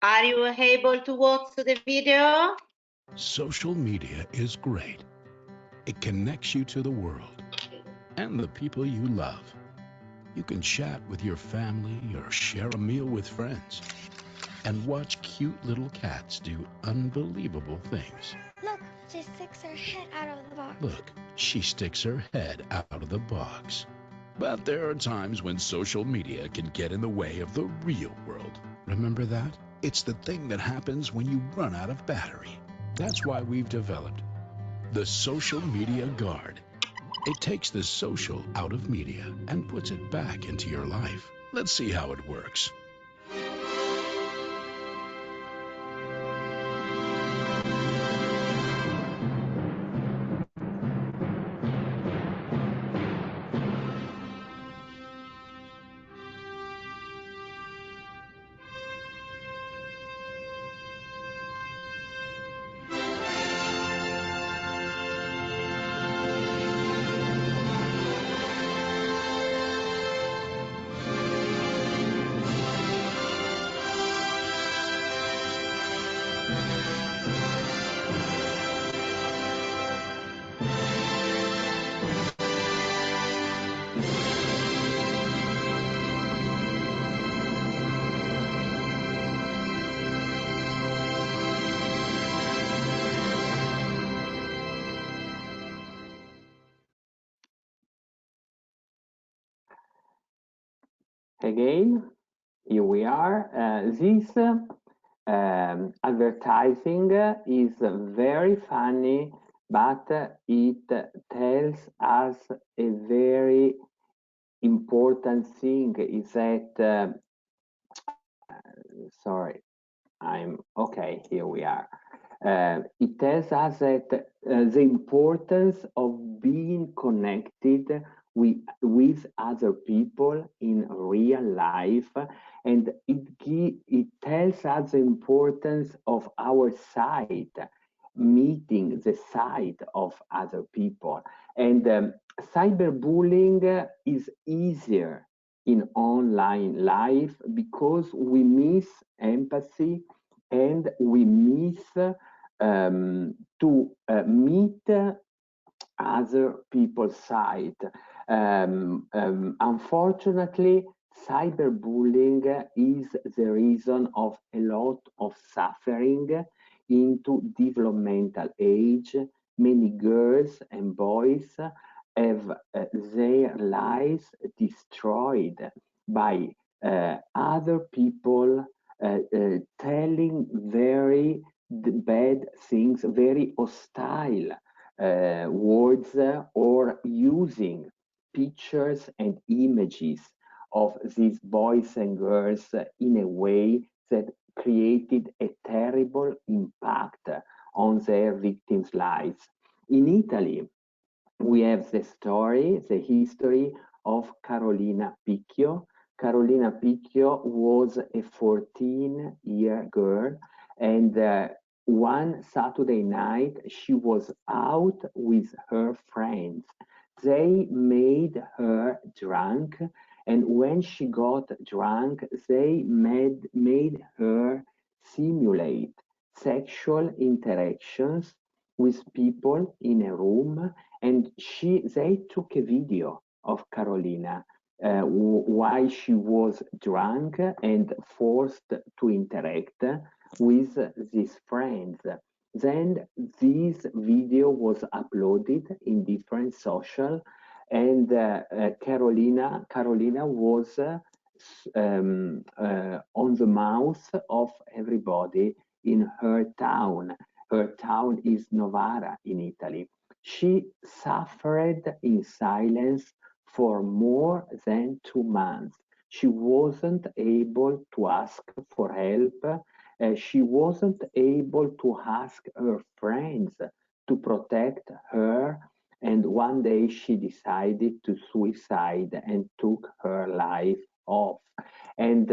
Are you able to watch the video? Social media is great. It connects you to the world and the people you love. You can chat with your family or share a meal with friends and watch cute little cats do unbelievable things. Look, she sticks her head out of the box. Look, she sticks her head out of the box. But there are times when social media can get in the way of the real world. Remember that? It's the thing that happens when you run out of battery. That's why we've developed the Social Media Guard. It takes the social out of media and puts it back into your life. Let's see how it works. Again, here we are. This advertising is very funny, but it tells us a very important thing, is that, sorry, I'm okay, here we are. It tells us that the importance of being connected with other people in real life, and it tells us the importance of our side, meeting the side of other people. And cyberbullying is easier in online life because we miss empathy and we miss to meet other people's side. Unfortunately, cyberbullying is the reason of a lot of suffering into developmental age. Many girls and boys have their lives destroyed by other people telling very bad things, very hostile words, or using pictures and images of these boys and girls in a way that created a terrible impact on their victims' lives. In Italy, we have the story, the history of Carolina Picchio. Carolina Picchio was a 14-year girl, and one Saturday night she was out with her friends. They made her drunk, and when she got drunk, they made her simulate sexual interactions with people in a room, and they took a video of Carolina while she was drunk and forced to interact with these friends. Then this video was uploaded in different social, and Carolina was on the mouth of everybody in her town. Her town is Novara in Italy. She suffered in silence for more than 2 months. She wasn't able to ask for help. She wasn't able to ask her friends to protect her. And one day she decided to suicide and took her life off. And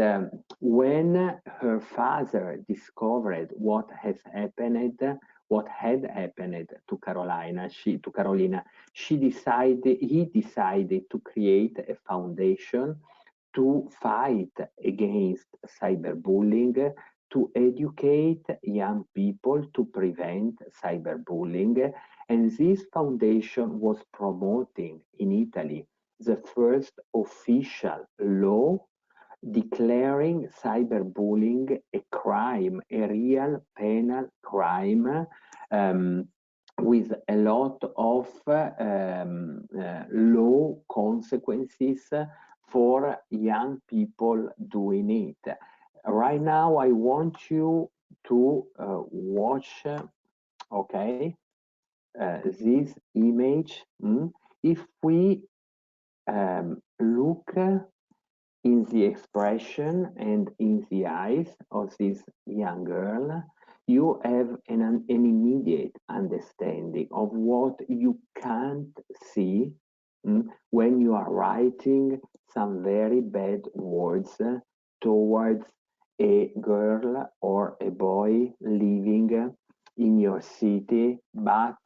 when her father discovered what had happened to Carolina, he decided to create a foundation to fight against cyberbullying, to educate young people to prevent cyberbullying. And this foundation was promoting in Italy the first official law declaring cyberbullying a crime, a real penal crime, with a lot of law consequences for young people doing it. Right now, I want you to watch, okay, this image. If we look in the expression and in the eyes of this young girl, you have an immediate understanding of what you can't see when you are writing some very bad words towards a girl or a boy living in your city, but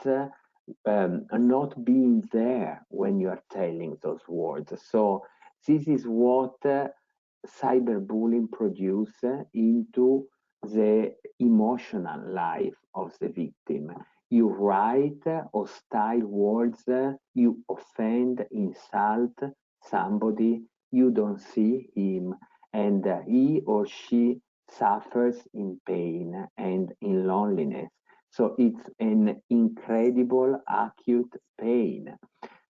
not being there when you are telling those words. So this is what cyberbullying produces into the emotional life of the victim. You write hostile words, you offend, insult somebody, you don't see him, and he or she suffers in pain and in loneliness. So it's an incredible acute pain.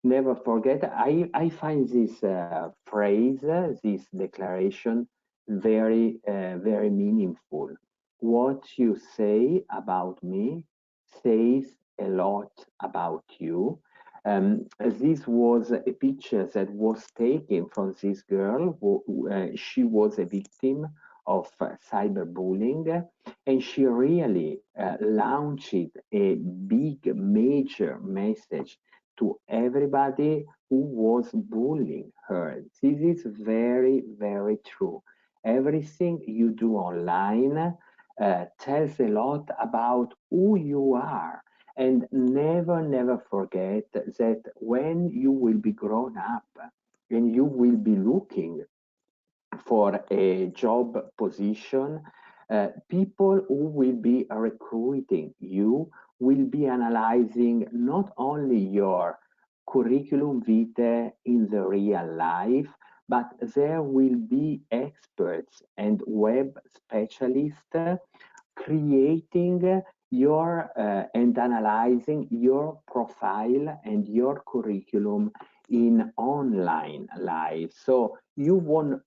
Never forget, I find this phrase, this declaration, very, very meaningful. What you say about me says a lot about you. This was a picture that was taken from this girl. She was a victim of cyberbullying, and she really launched a big, major message to everybody who was bullying her. This is very, very true. Everything you do online tells a lot about who you are. And never, never forget that when you will be grown up and you will be looking for a job position, people who will be recruiting you will be analyzing not only your curriculum vitae in the real life, but there will be experts and web specialists creating your and analyzing your profile and your curriculum in online life. So you won't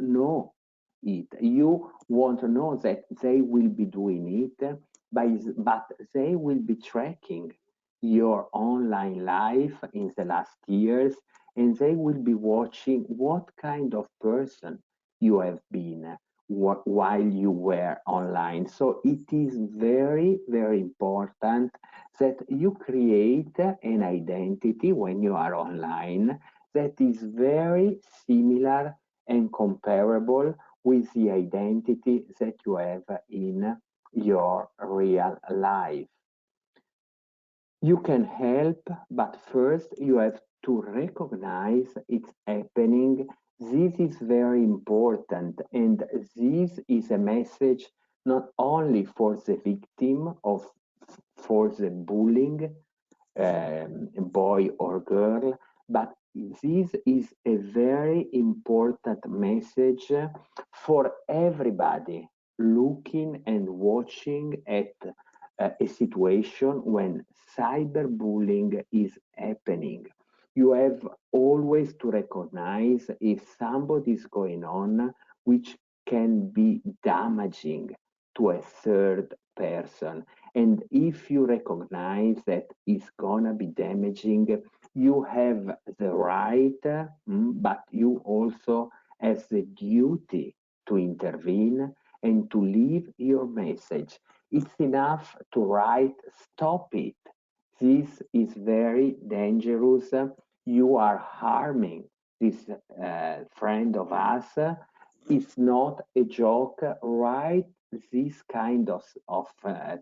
know it. You won't know that they will be doing it, but they will be tracking your online life in the last years, and they will be watching what kind of person you have been while you were online. So it is very, very important that you create an identity when you are online that is very similar and comparable with the identity that you have in your real life. You can help, but first you have to recognize it's happening. This is very important, and this is a message not only for the victim for the bullying, boy or girl, but this is a very important message for everybody looking and watching at a situation when cyberbullying is happening. You have always to recognize if somebody is going on which can be damaging to a third person. And if you recognize that it's gonna be damaging, you have the right, but you also have the duty to intervene and to leave your message. It's enough to write, stop it. This is very dangerous. You are harming this friend of us. It's not a joke. Write this kind of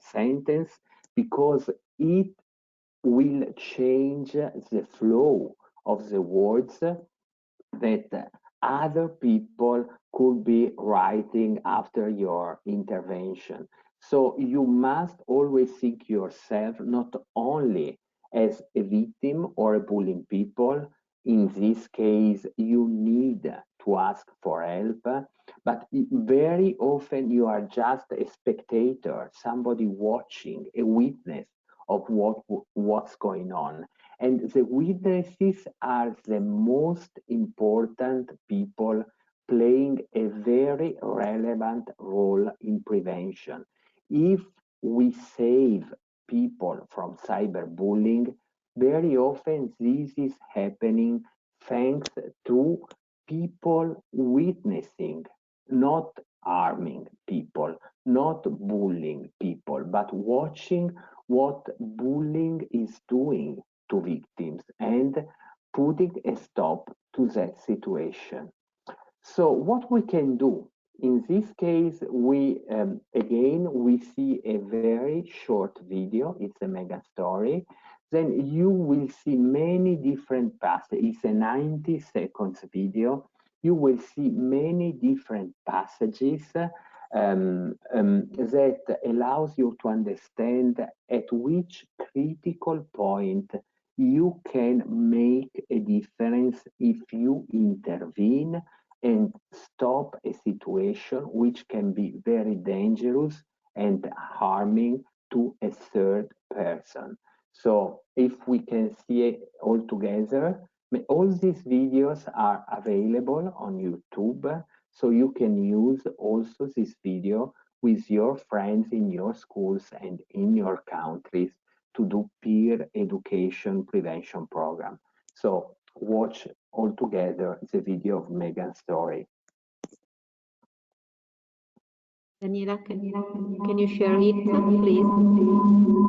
sentence because it will change the flow of the words that other people could be writing after your intervention. So you must always think yourself not only as a victim or a bullying people. In this case, you need to ask for help, but very often you are just a spectator, somebody watching, a witness of what's going on. And the witnesses are the most important people playing a very relevant role in prevention. If we save people from cyberbullying, very often this is happening thanks to people witnessing, not harming people, not bullying people, but watching what bullying is doing to victims and putting a stop to that situation. So what we can do in this case, we we see a very short video. It's a mega story. Then you will see many different passages. It's a 90 seconds video. You will see many different passages that allows you to understand at which critical point you can make a difference if you intervene and stop a situation which can be very dangerous and harming to a third person. So if we can see it all together, all these videos are available on YouTube, so you can use also this video with your friends in your schools and in your countries to do peer education prevention program. So watch all together the video of Megan's story. Daniela, can you share it, please?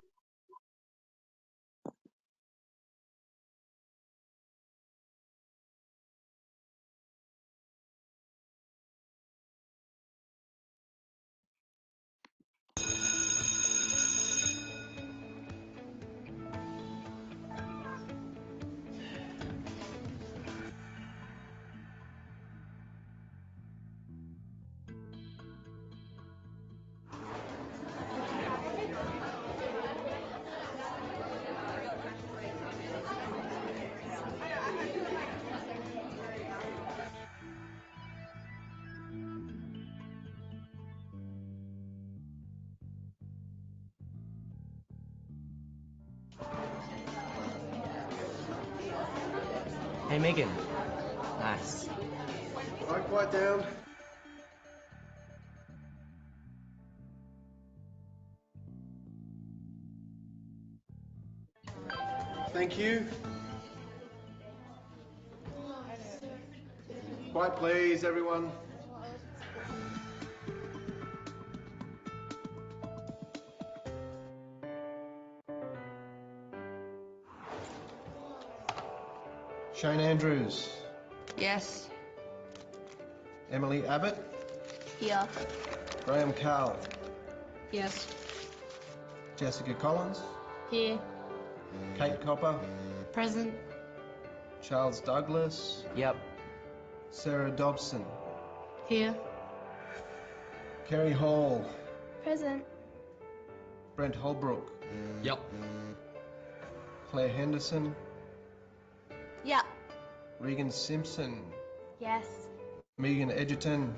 Hey, Megan. Nice. All right, quiet down. Thank you. Quiet, please, everyone. Shane Andrews. Yes. Emily Abbott. Here. Graham Carl. Yes. Jessica Collins. Here. Kate Copper. Present. Charles Douglas. Yep. Sarah Dobson. Here. Kerry Hall. Present. Brent Holbrook. Yep. Claire Henderson. Yep. Regan Simpson. Yes. Megan Edgerton.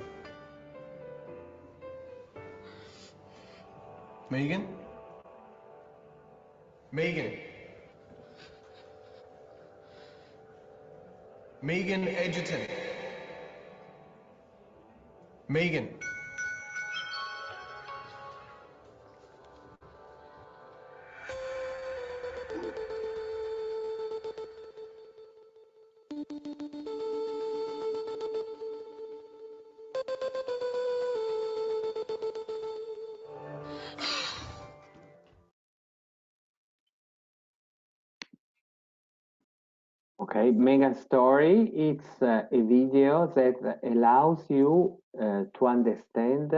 Megan? Megan. Megan Edgerton. Megan. Okay, Mega Story, it's a video that allows you to understand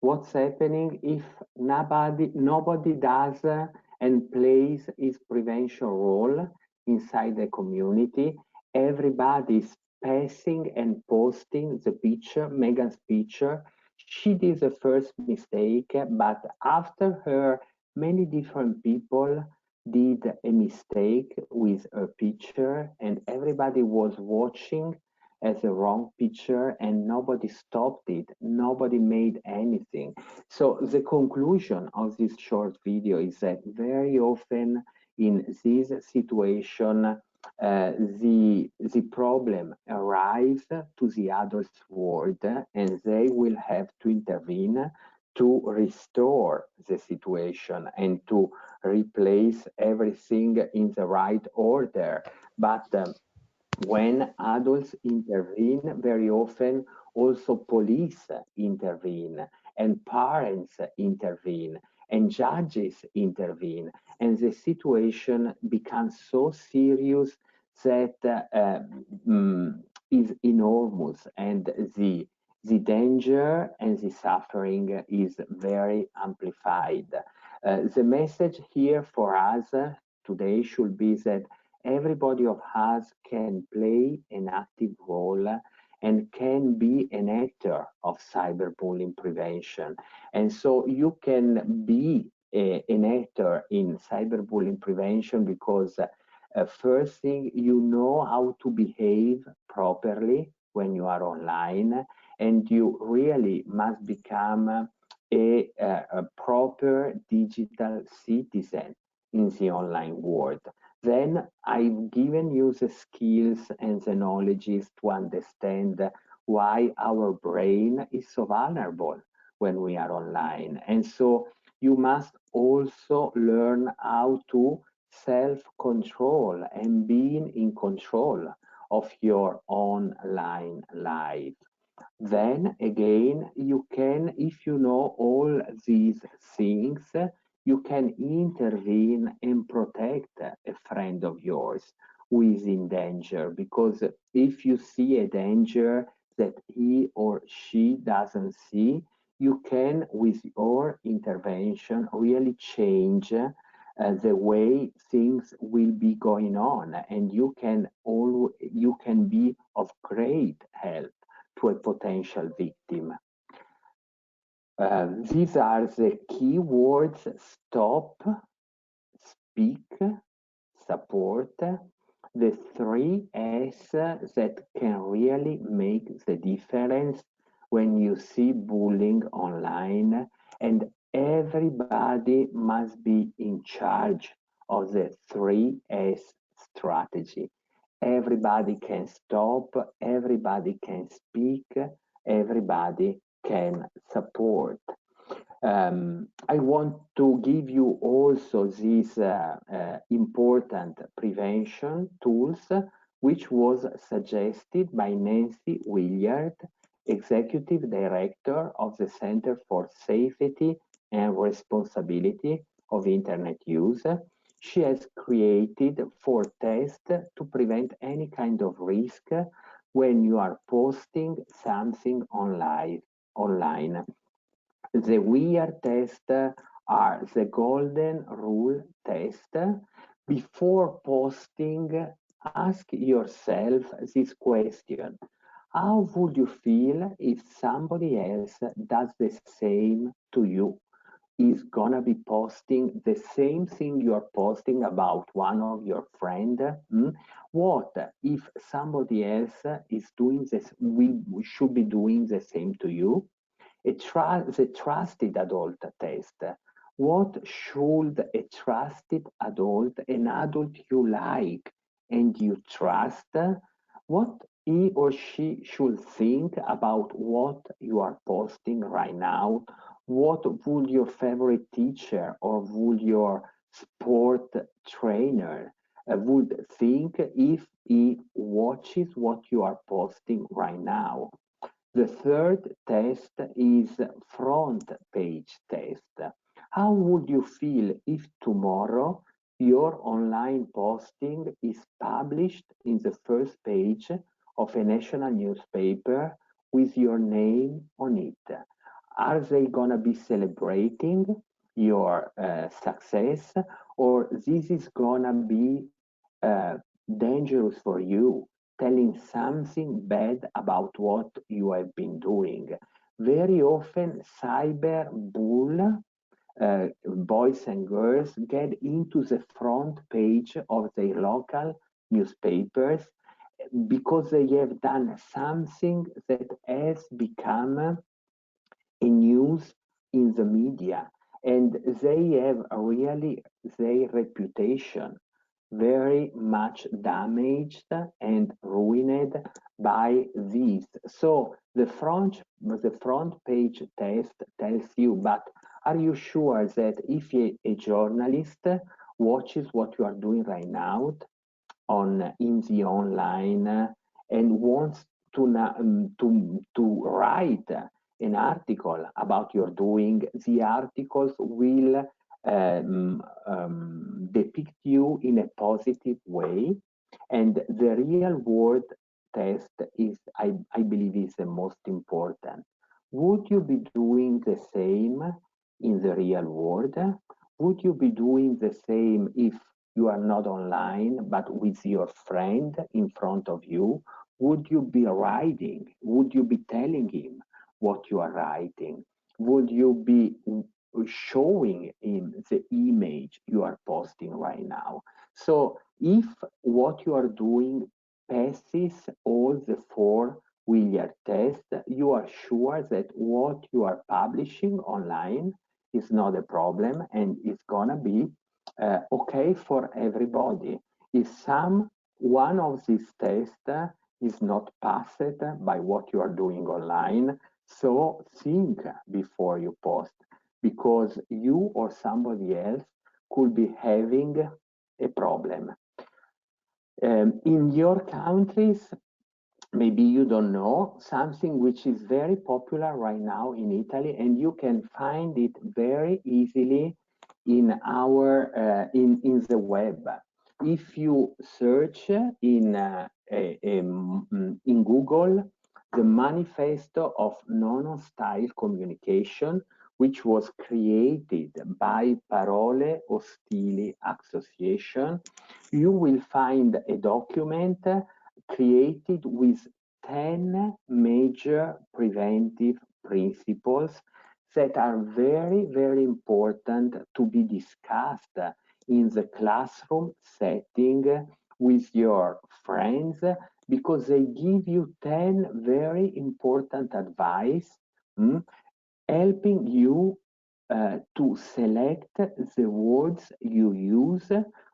what's happening if nobody does and plays its prevention role inside the community. Everybody's passing and posting the picture, Megan's picture. She did the first mistake, but after her, many different people did a mistake with a picture and everybody was watching as a wrong picture and nobody stopped it. Nobody made anything. So the conclusion of this short video is that very often in this situation, the problem arrives to the adult world and they will have to intervene to restore the situation and to replace everything in the right order. But when adults intervene, very often also police intervene and parents intervene and judges intervene. And the situation becomes so serious that is enormous and the danger and the suffering is very amplified. The message here for us today should be that everybody of us can play an active role and can be an actor of cyberbullying prevention. And so you can be an actor in cyberbullying prevention because first thing, you know how to behave properly when you are online, and you really must become a proper digital citizen in the online world. Then I've given you the skills and the knowledges to understand why our brain is so vulnerable when we are online. And so you must also learn how to self-control and being in control of your online life. Then again, you can, if you know all these things, you can intervene and protect a friend of yours who is in danger. Because if you see a danger that he or she doesn't see, you can, with your intervention, really change the way things will be going on, and you can be of great help to a potential victim. These are the key words: stop, speak, support, the 3 S that can really make the difference when you see bullying online, and everybody must be in charge of the 3 S strategy. Everybody can stop, everybody can speak, everybody can support. I want to give you also these important prevention tools, which was suggested by Nancy Williard, Executive Director of the Center for Safety and Responsibility of Internet Use. She has created 4 tests to prevent any kind of risk when you are posting something online. The weird test are the golden rule test. Before posting, ask yourself this question: how would you feel if somebody else does the same to you? Is gonna be posting the same thing you're posting about one of your friends? What if somebody else is doing this? We should be doing the same to you. The trusted adult test. What should a trusted adult, an adult you like and you trust, what he or she should think about what you are posting right now? What would your favorite teacher or would your sport trainer would think if he watches what you are posting right now? The third test is front page test. How would you feel if tomorrow your online posting is published in the first page of a national newspaper with your name on it? Are they gonna be celebrating your success, or this is gonna be uh, dangerous for you, telling something bad about what you have been doing? Very often, cyber bull boys and girls get into the front page of their local newspapers because they have done something that has become a news in the media, and they have really their reputation very much damaged and ruined by this. So the front page test tells you, but are you sure that if a journalist watches what you are doing right now in the online and wants to write an article about your doing, the articles will depict you in a positive way, and the real world test is, I believe, is the most important. Would you be doing the same in the real world? Would you be doing the same if you are not online but with your friend in front of you? Would you be writing? Would you be telling him what you are writing? Would you be showing him the image you are posting right now? So if what you are doing passes all the four Williard tests, you are sure that what you are publishing online is not a problem and it's gonna be okay for everybody. If one of these tests is not passed by what you are doing online, so think before you post, because you or somebody else could be having a problem. In your countries, maybe you don't know something which is very popular right now in Italy, and you can find it very easily in the web. If you search in Google the manifesto of non-hostile communication, which was created by Parole Ostili Association, you will find a document created with 10 major preventive principles that are very, very important to be discussed in the classroom setting with your friends, because they give you 10 very important advice, helping you to select the words you use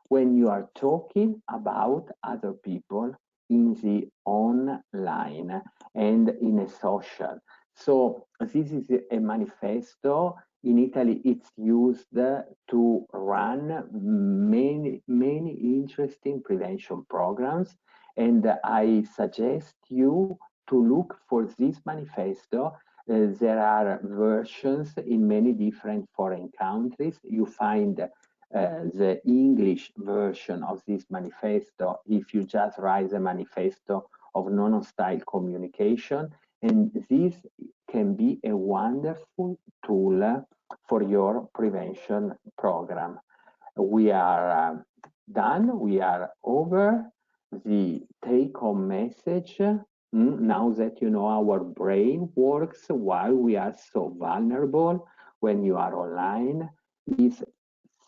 when you are talking about other people in the online and in a social. So this is a manifesto. In Italy, it's used to run many interesting prevention programs. And I suggest you to look for this manifesto. There are versions in many different foreign countries. You find the English version of this manifesto if you just write the manifesto of non-hostile communication, and this can be a wonderful tool for your prevention program. We are done. We are over the take-home message. Now that you know our brain works while we are so vulnerable when you are online, is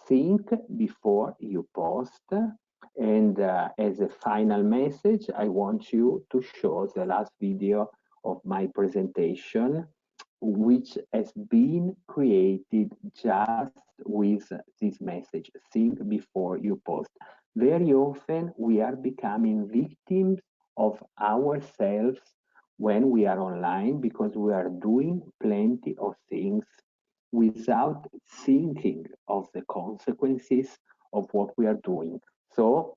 think before you post. And as a final message, I want you to show the last video of my presentation which has been created just with this message: think before you post. Very often we are becoming victims of ourselves when we are online, because we are doing plenty of things without thinking of the consequences of what we are doing. So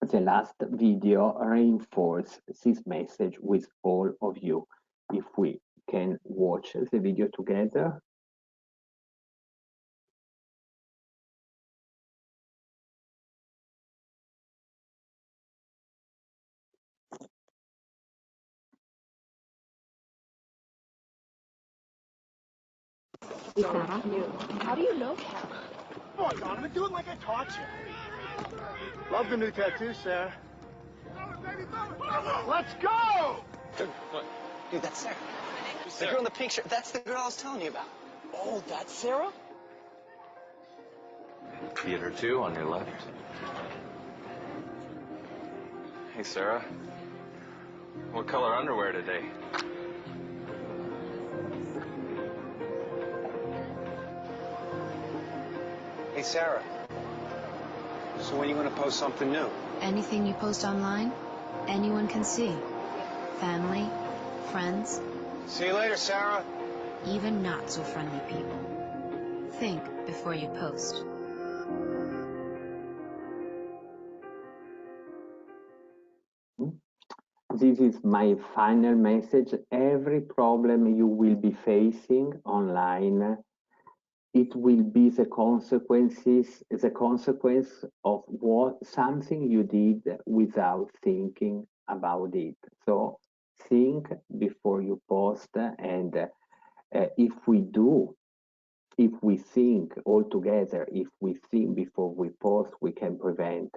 the last video reinforces this message with all of you. If we can watch the video together. How do you know Cal? Come on, Donovan, do it like I taught you. Love the new tattoo, Sarah. Let's go! Dude, that's Sarah. The girl in the pink shirt. That's the girl I was telling you about. Oh, that's Sarah? Theater 2 on your left. Hey, Sarah. What color underwear today? Hey, Sarah. So when are you going to post something new? Anything you post online, anyone can see. Family, friends. See you later, Sarah. Even not so friendly people. Think before you post. This is my final message. Every problem you will be facing online, it will be the consequence of something you did without thinking about it. So think before you post, and if we think all together, if we think before we post, we can prevent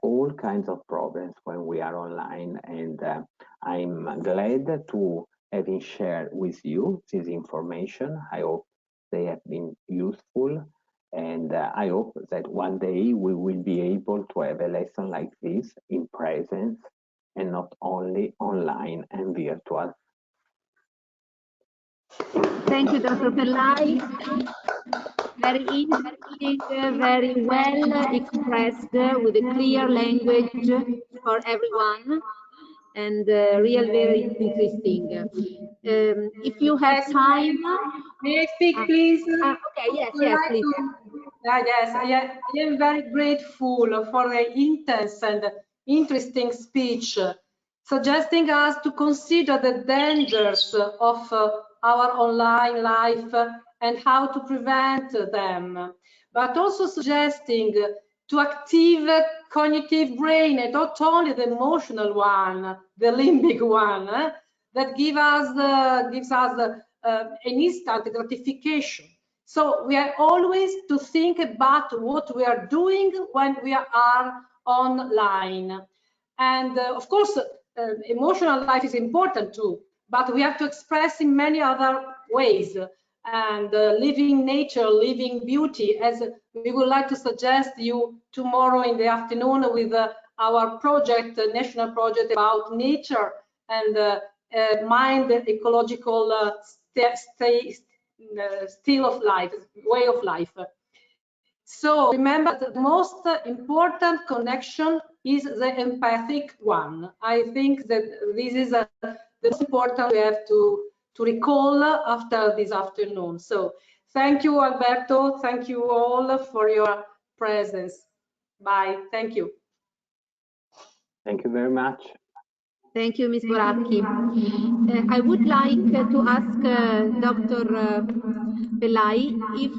all kinds of problems when we are online. And I'm glad to having shared with you this information. I hope they have been useful, and I hope that one day we will be able to have a lesson like this in presence and not only online and virtual. Thank you, Dr. Pellai. Very interesting, very well expressed with a clear language for everyone, and very interesting. If you have time, may I speak, please? Okay, yes, please. Yes, I am very grateful for the intense and interesting speech, suggesting us to consider the dangers of our online life and how to prevent them, but also suggesting to active cognitive brain, and not only the emotional one, the limbic one, that gives us an instant gratification. So we are always to think about what we are doing when we are online. And of course, emotional life is important too, but we have to express in many other ways. And living nature, living beauty, as we would like to suggest you tomorrow in the afternoon with our project, national project about nature and mind ecological style of life, way of life. So remember that the most important connection is the empathic one. I think that this is the most important we have to recall after this afternoon. So thank you, Alberto. Thank you all for your presence. Bye. Thank you. Thank you very much. Thank you, Ms. Boracchi. I would like to ask Dr. Pellai if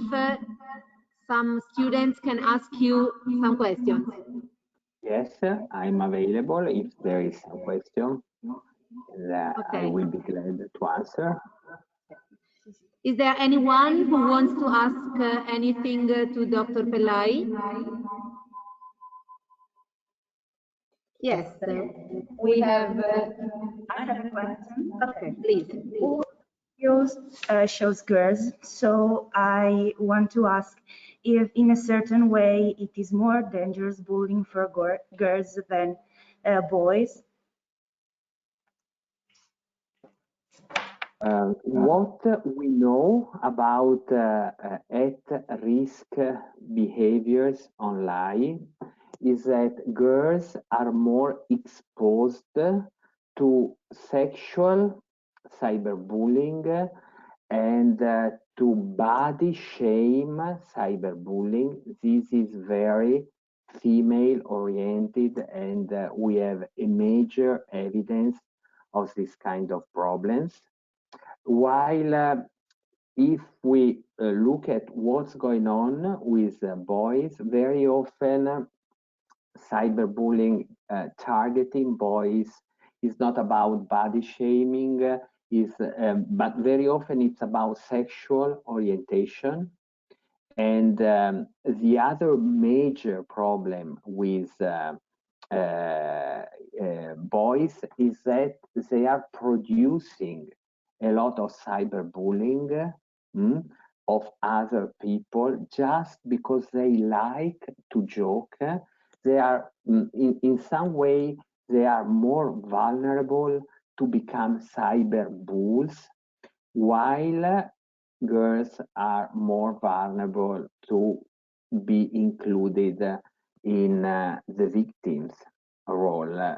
some students can ask you some questions. Yes, I'm available if there is some question. I will be glad to answer. Is there anyone who wants to ask anything to Dr. Pellai? Yes, we have. I have a question. Okay, please. Yours shows girls, so I want to ask if in a certain way it is more dangerous bullying for girls than boys. What we know about at-risk behaviors online is that girls are more exposed to sexual cyberbullying and to body shame cyberbullying. This is very female oriented, and we have a major evidence of this kind of problems. While if we look at what's going on with boys, very often cyberbullying targeting boys is not about body shaming, but very often it's about sexual orientation. And the other major problem with boys is that they are producing a lot of cyberbullying of other people just because they like to joke. They are, in some way, they are more vulnerable to become cyber bulls, while girls are more vulnerable to be included in the victims role.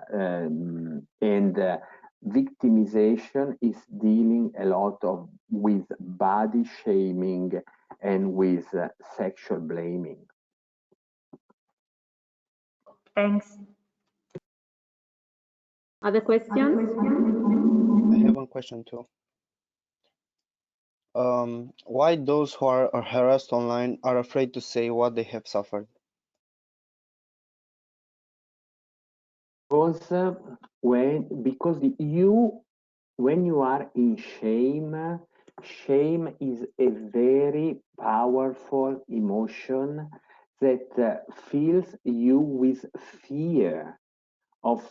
Victimization is dealing a lot with body shaming and with sexual blaming. Thanks. Other questions? I have one question too. Why those who are harassed online are afraid to say what they have suffered? Because when you are in shame, shame is a very powerful emotion that fills you with fear of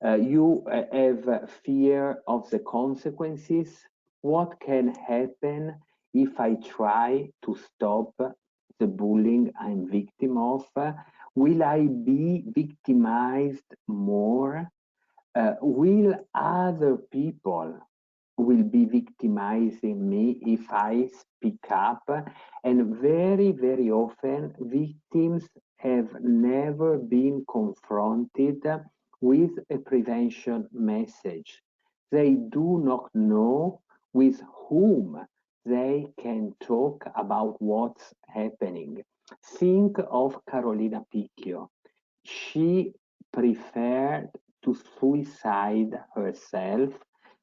you have fear of the consequences. What can happen if I try to stop the bullying I'm victim of? Will I be victimized more? Will other people will be victimizing me if I speak up? And very, very often victims have never been confronted with a prevention message. They do not know with whom they can talk about what's happening. Think of Carolina Picchio. She preferred to suicide herself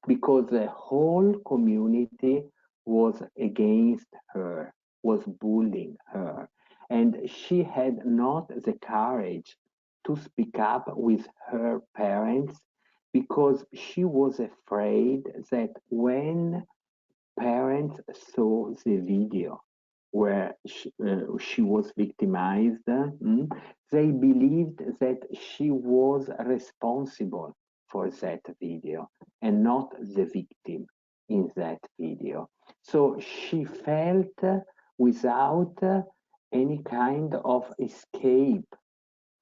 because the whole community was against her, was bullying her. And she had not the courage to speak up with her parents because she was afraid that when parents saw the video where she was victimized, they believed that she was responsible for that video and not the victim in that video. So she felt without any kind of escape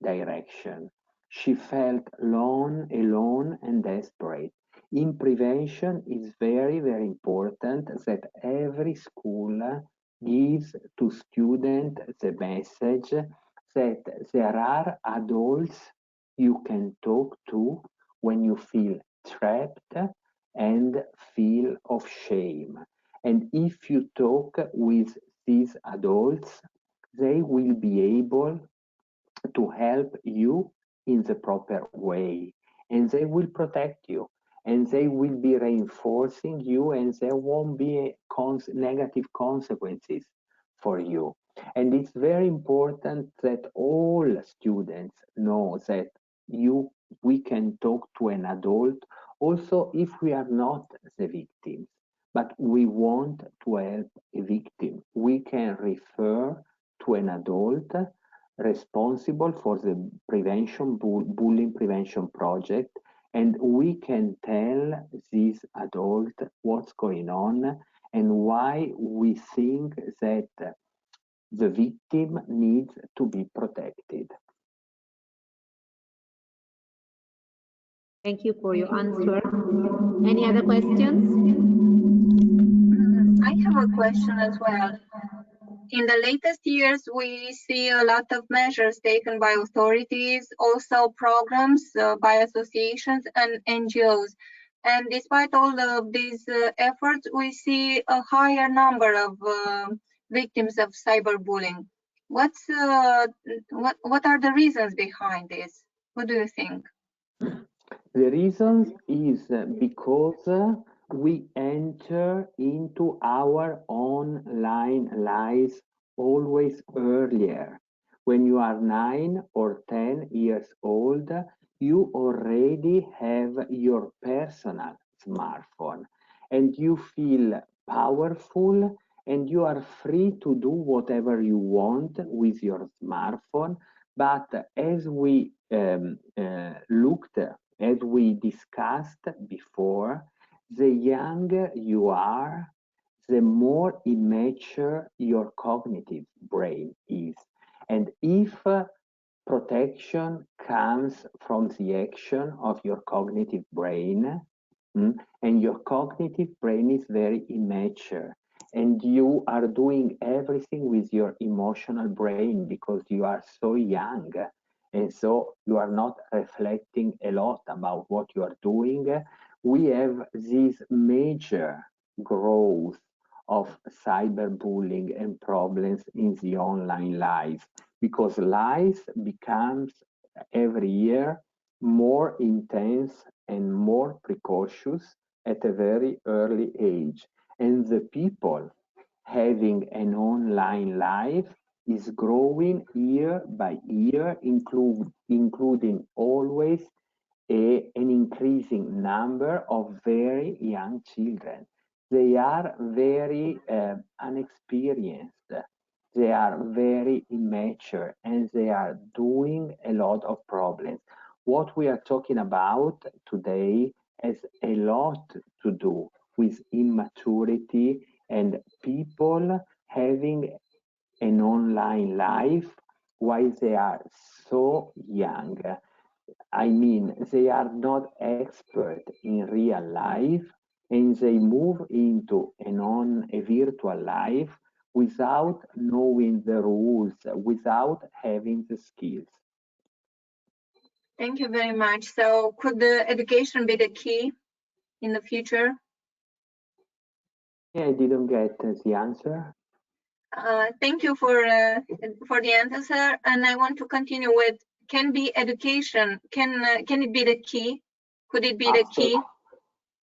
direction. She felt alone and desperate. In prevention, it's very, very important that every school gives to students the message that there are adults you can talk to when you feel trapped and feel of shame. And if you talk with these adults, they will be able to help you in the proper way, and they will protect you, and they will be reinforcing you, and there won't be negative consequences for you. And it's very important that all students know that we can talk to an adult also if we are not the victims, but we want to help a victim. We can refer to an adult responsible for the bullying prevention project, and we can tell this adult what's going on and why we think that the victim needs to be protected. Thank you for your answer. Any other questions? I have a question as well. In the latest years, we see a lot of measures taken by authorities, also programs by associations and NGOs. And despite all of these efforts, we see a higher number of victims of cyberbullying. What are the reasons behind this? What do you think? The reason is because we enter into our online lives always earlier. When you are 9 or 10 years old, you already have your personal smartphone and you feel powerful and you are free to do whatever you want with your smartphone. But as we as we discussed before, the younger you are, the more immature your cognitive brain is. And if protection comes from the action of your cognitive brain, and your cognitive brain is very immature, and you are doing everything with your emotional brain because you are so young, and so you are not reflecting a lot about what you are doing, we have this major growth of cyberbullying and problems in the online life, because life becomes every year more intense and more precautious at a very early age. And the people having an online life is growing year by year, including always an increasing number of very young children. They are very unexperienced, they are very immature, and they are doing a lot of problems. What we are talking about today has a lot to do with immaturity and people having an online life while they are so young. I mean, they are not expert in real life and they move into a virtual life without knowing the rules, without having the skills. Thank you very much. So could the education be the key in the future? I didn't get the answer. Thank you for the answer, and I want to continue with: can be education? Can it be the key? Could it be the key?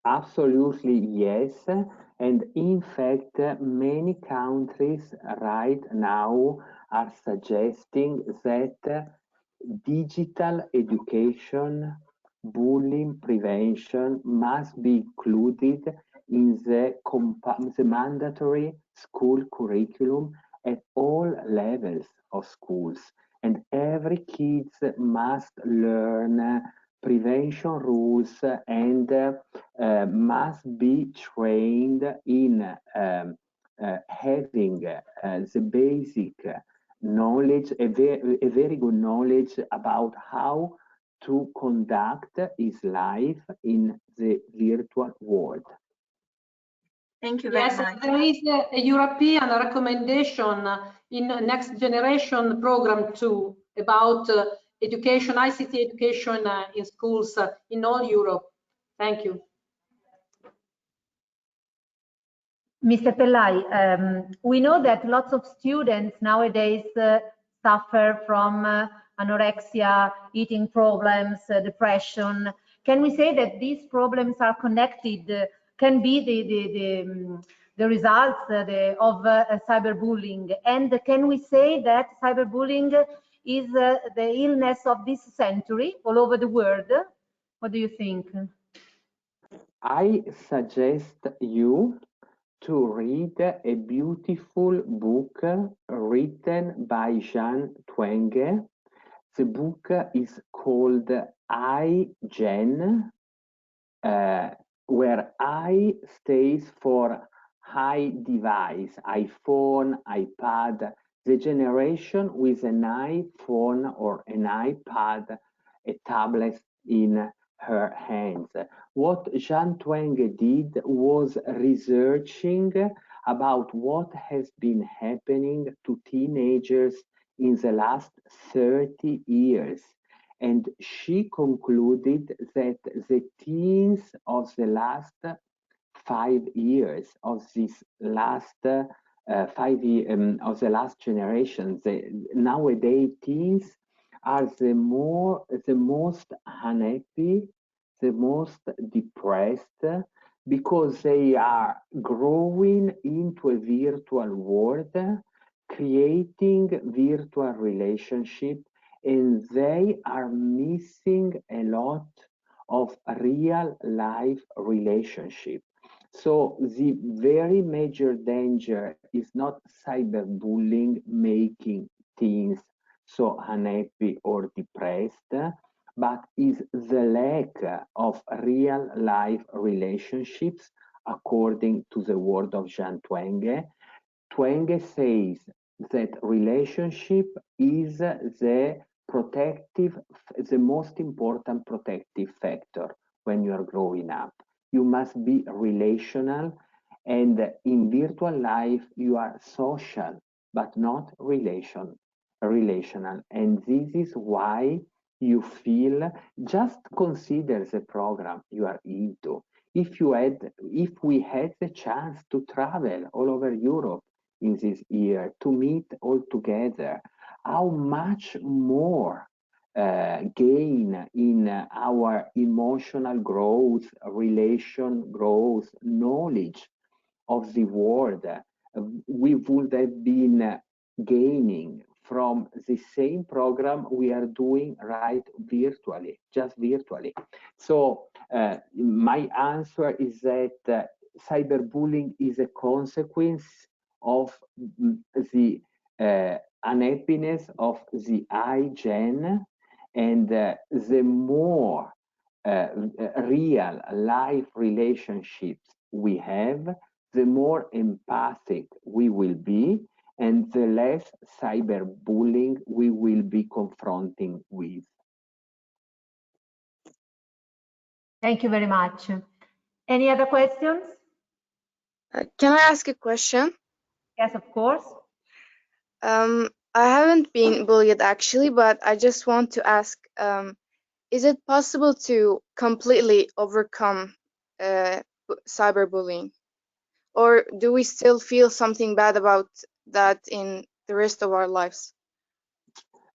Absolutely yes, and in fact, many countries right now are suggesting that digital education, bullying prevention must be included in the mandatory school curriculum at all levels of schools. And every kid must learn prevention rules and must be trained in having the basic knowledge, a very good knowledge about how to conduct his life in the virtual world. Thank you very much. There is a European recommendation in Next Generation program too about education, ICT education in schools in all Europe. Thank you. Mr. Pellai, we know that lots of students nowadays suffer from anorexia, eating problems, depression. Can we say that these problems are connected, can be the results of cyberbullying? And can we say that cyberbullying is the illness of this century all over the world? What do you think? I suggest you to read a beautiful book written by Jean Twenge. The book is called iGen, where I stands for high device, iPhone, iPad, the generation with an iPhone or an iPad, a tablet in her hands. What Jean Twenge did was researching about what has been happening to teenagers in the last 30 years. And she concluded that the teens of the last 5 years, of this last 5 years, of the last generation, the nowadays teens are the most unhappy, the most depressed, because they are growing into a virtual world, creating virtual relationship, and they are missing a lot of real life relationship. So the very major danger is not cyberbullying making teens so unhappy or depressed, but is the lack of real life relationships, according to the word of Jean Twenge. Twenge says that relationship is the most important protective factor when you are growing up. You must be relational, and in virtual life you are social, but not relational. And this is why you feel, just consider the program you are into. If we had the chance to travel all over Europe in this year, to meet all together, how much more gain in our emotional growth, relation growth, knowledge of the world we would have been gaining from the same program we are doing right virtually, just virtually. So my answer is that cyberbullying is a consequence of the unhappiness of the iGen, and the more real life relationships we have, the more empathic we will be, and the less cyberbullying we will be confronting with. Thank you very much. Any other questions? Can I ask a question? Yes, of course. I haven't been bullied actually, but I just want to ask, is it possible to completely overcome cyberbullying? Or do we still feel something bad about that in the rest of our lives?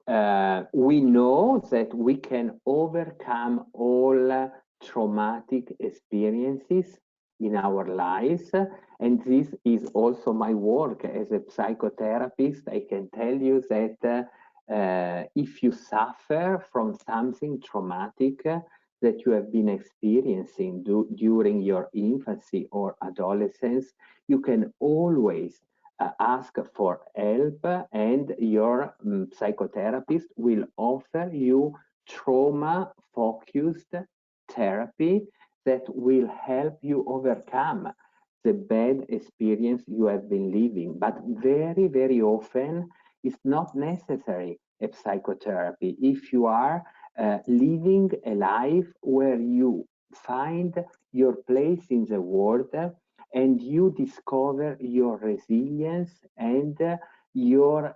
We know that we can overcome all traumatic experiences in our lives, and this is also my work as a psychotherapist. I can tell you that if you suffer from something traumatic that you have been experiencing during your infancy or adolescence, you can always ask for help, and your psychotherapist will offer you trauma-focused therapy that will help you overcome the bad experience you have been living. But very, very often, it's not necessary a psychotherapy if you are living a life where you find your place in the world, and you discover your resilience and your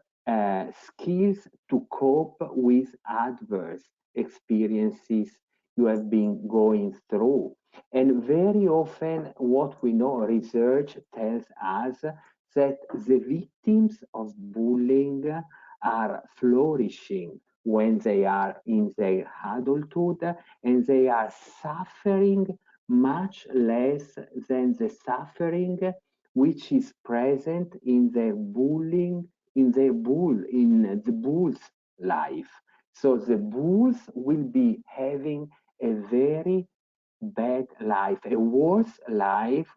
skills to cope with adverse experiences you have been going through. And very often, what we know, research tells us that the victims of bullying are flourishing when they are in their adulthood, and they are suffering much less than the suffering which is present in the bull's life. So the bulls will be having a very bad life, a worse life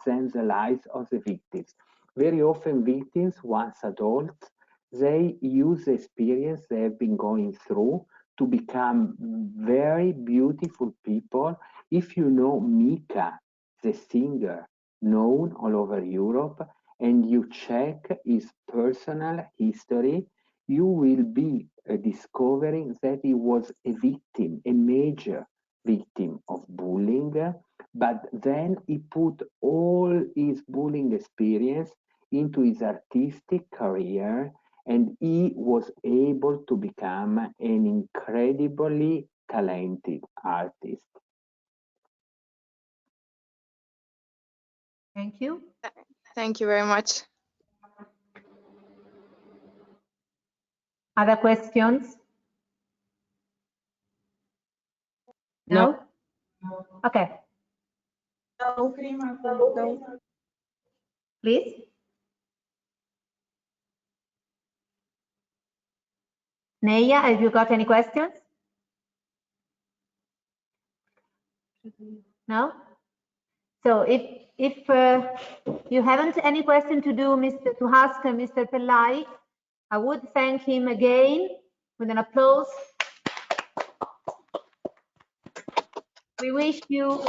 than the lives of the victims. Very often victims, once adults, they use the experience they have been going through to become very beautiful people. If you know Mika, the singer, known all over Europe, and you check his personal history, you will be discovering that he was a victim, a major victim of bullying, but then he put all his bullying experience into his artistic career, and he was able to become an incredibly talented artist. Thank you. Thank you very much. Other questions? No? Okay. Please. Neia, have you got any questions? No? So if you haven't any question to ask Mr. Pellai, I would thank him again with an applause. We wish you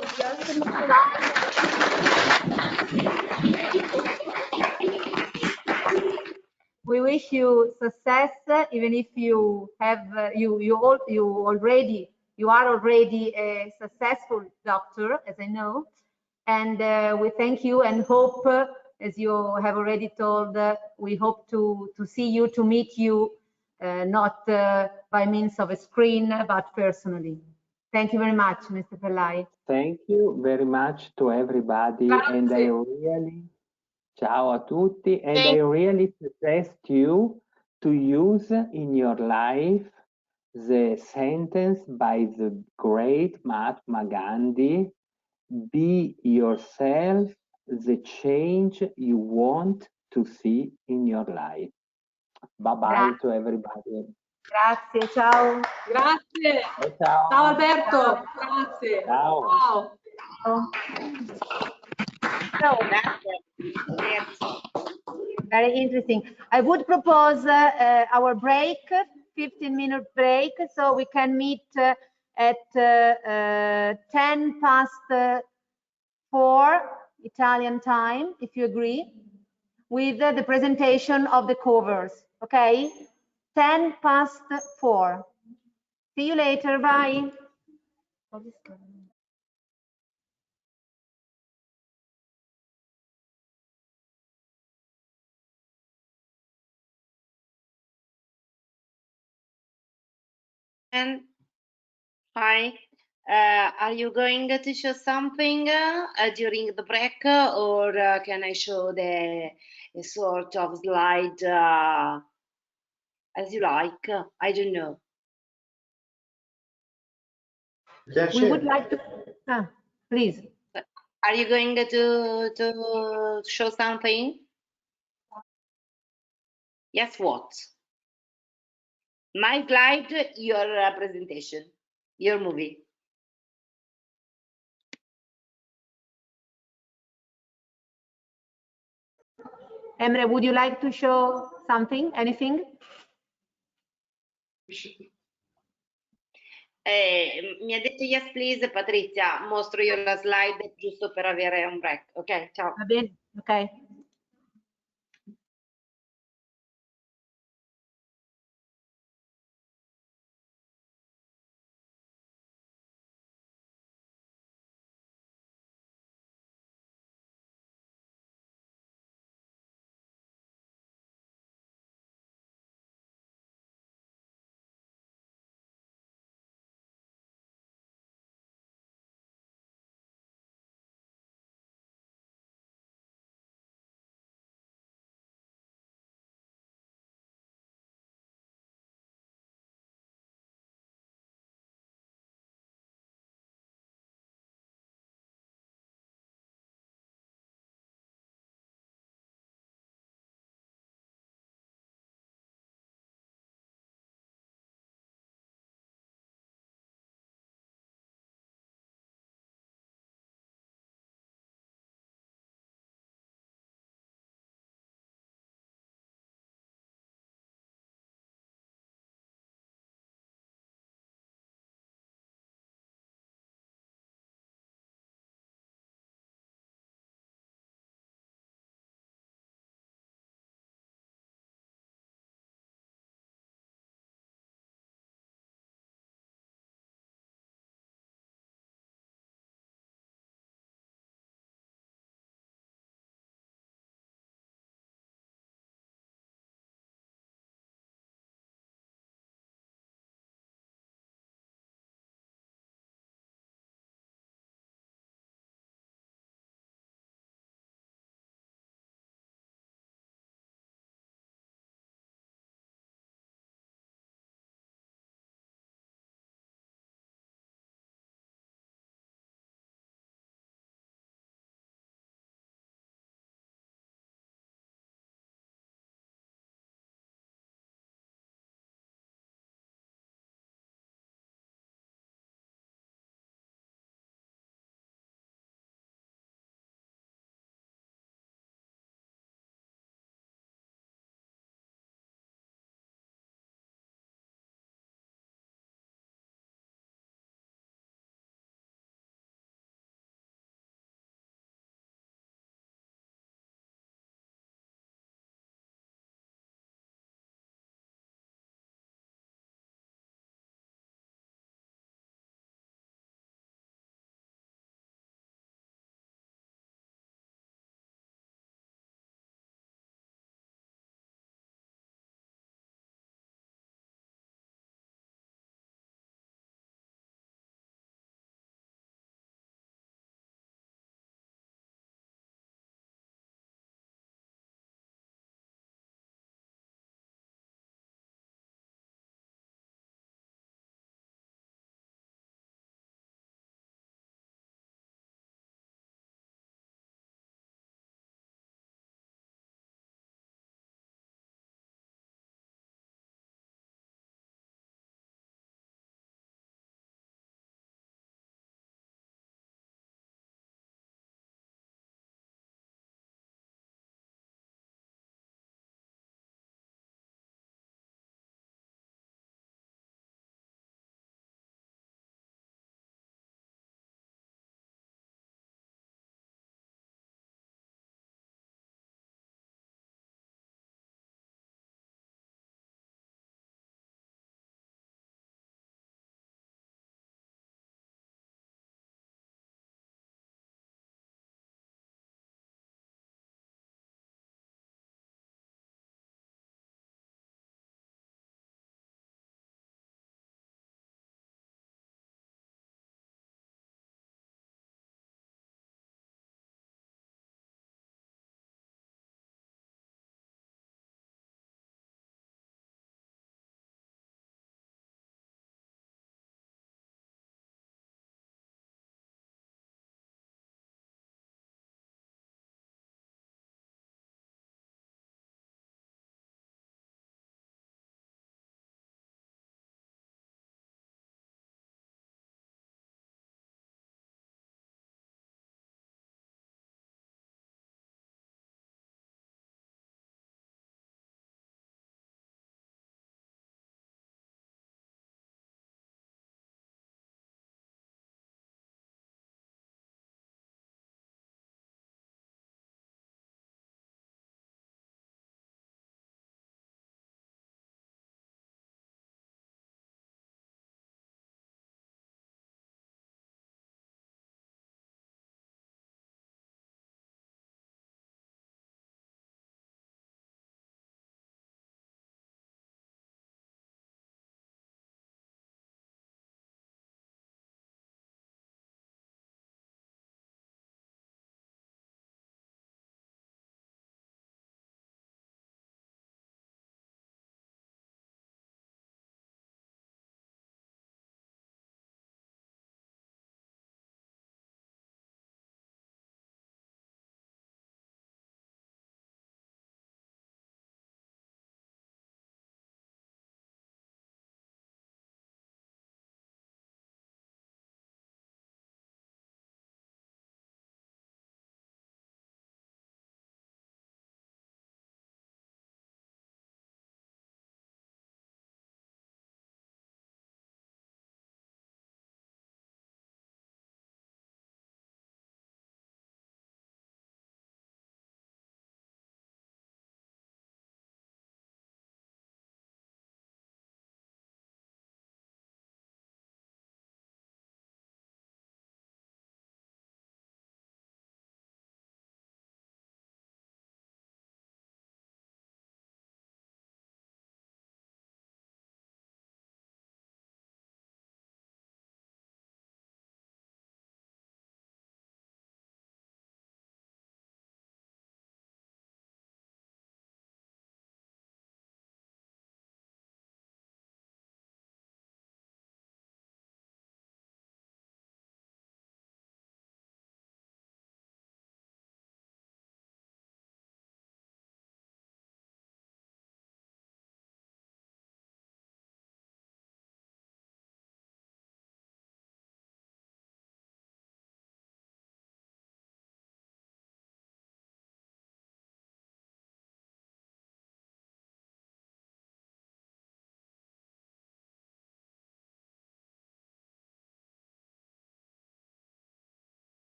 success, even if you have you are already a successful doctor, as I know. And we thank you and hope, as you have already told, we hope to see you, to meet you, not by means of a screen, but personally. Thank you very much, Mr. Pellai. Thank you very much to everybody. Grazie. And I really, ciao a tutti, and I really suggest you to use in your life the sentence by the great Mahatma Gandhi: be yourself, the change you want to see in your life. Bye-bye to everybody. Grazie, ciao. Grazie. Ciao. Ciao Alberto. Grazie. Ciao. Very interesting. I would propose our break, 15-minute break, so we can meet at 10 past 4 Italian time, if you agree, with the presentation of the covers. Okay? 10 past 4. See you later. Bye. And hi, are you going to show something during the break, or can I show the a sort of slide as you like? I don't know. We would like to, please. Are you going to show something? Yes, what? My slide, your presentation, your movie. Emre, would you like to show something, anything? Mi ha detto yes please Patrizia, mostro io la slide giusto per avere un break, ok? Ciao. Va bene, ok.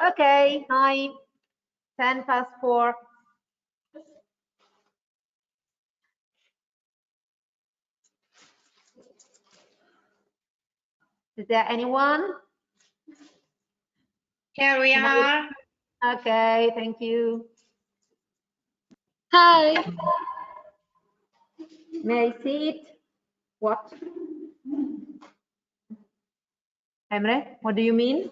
Okay, hi. 4:10. Is there anyone? Here we are. Okay, thank you. Hi. May I see it? What? Emre, what do you mean?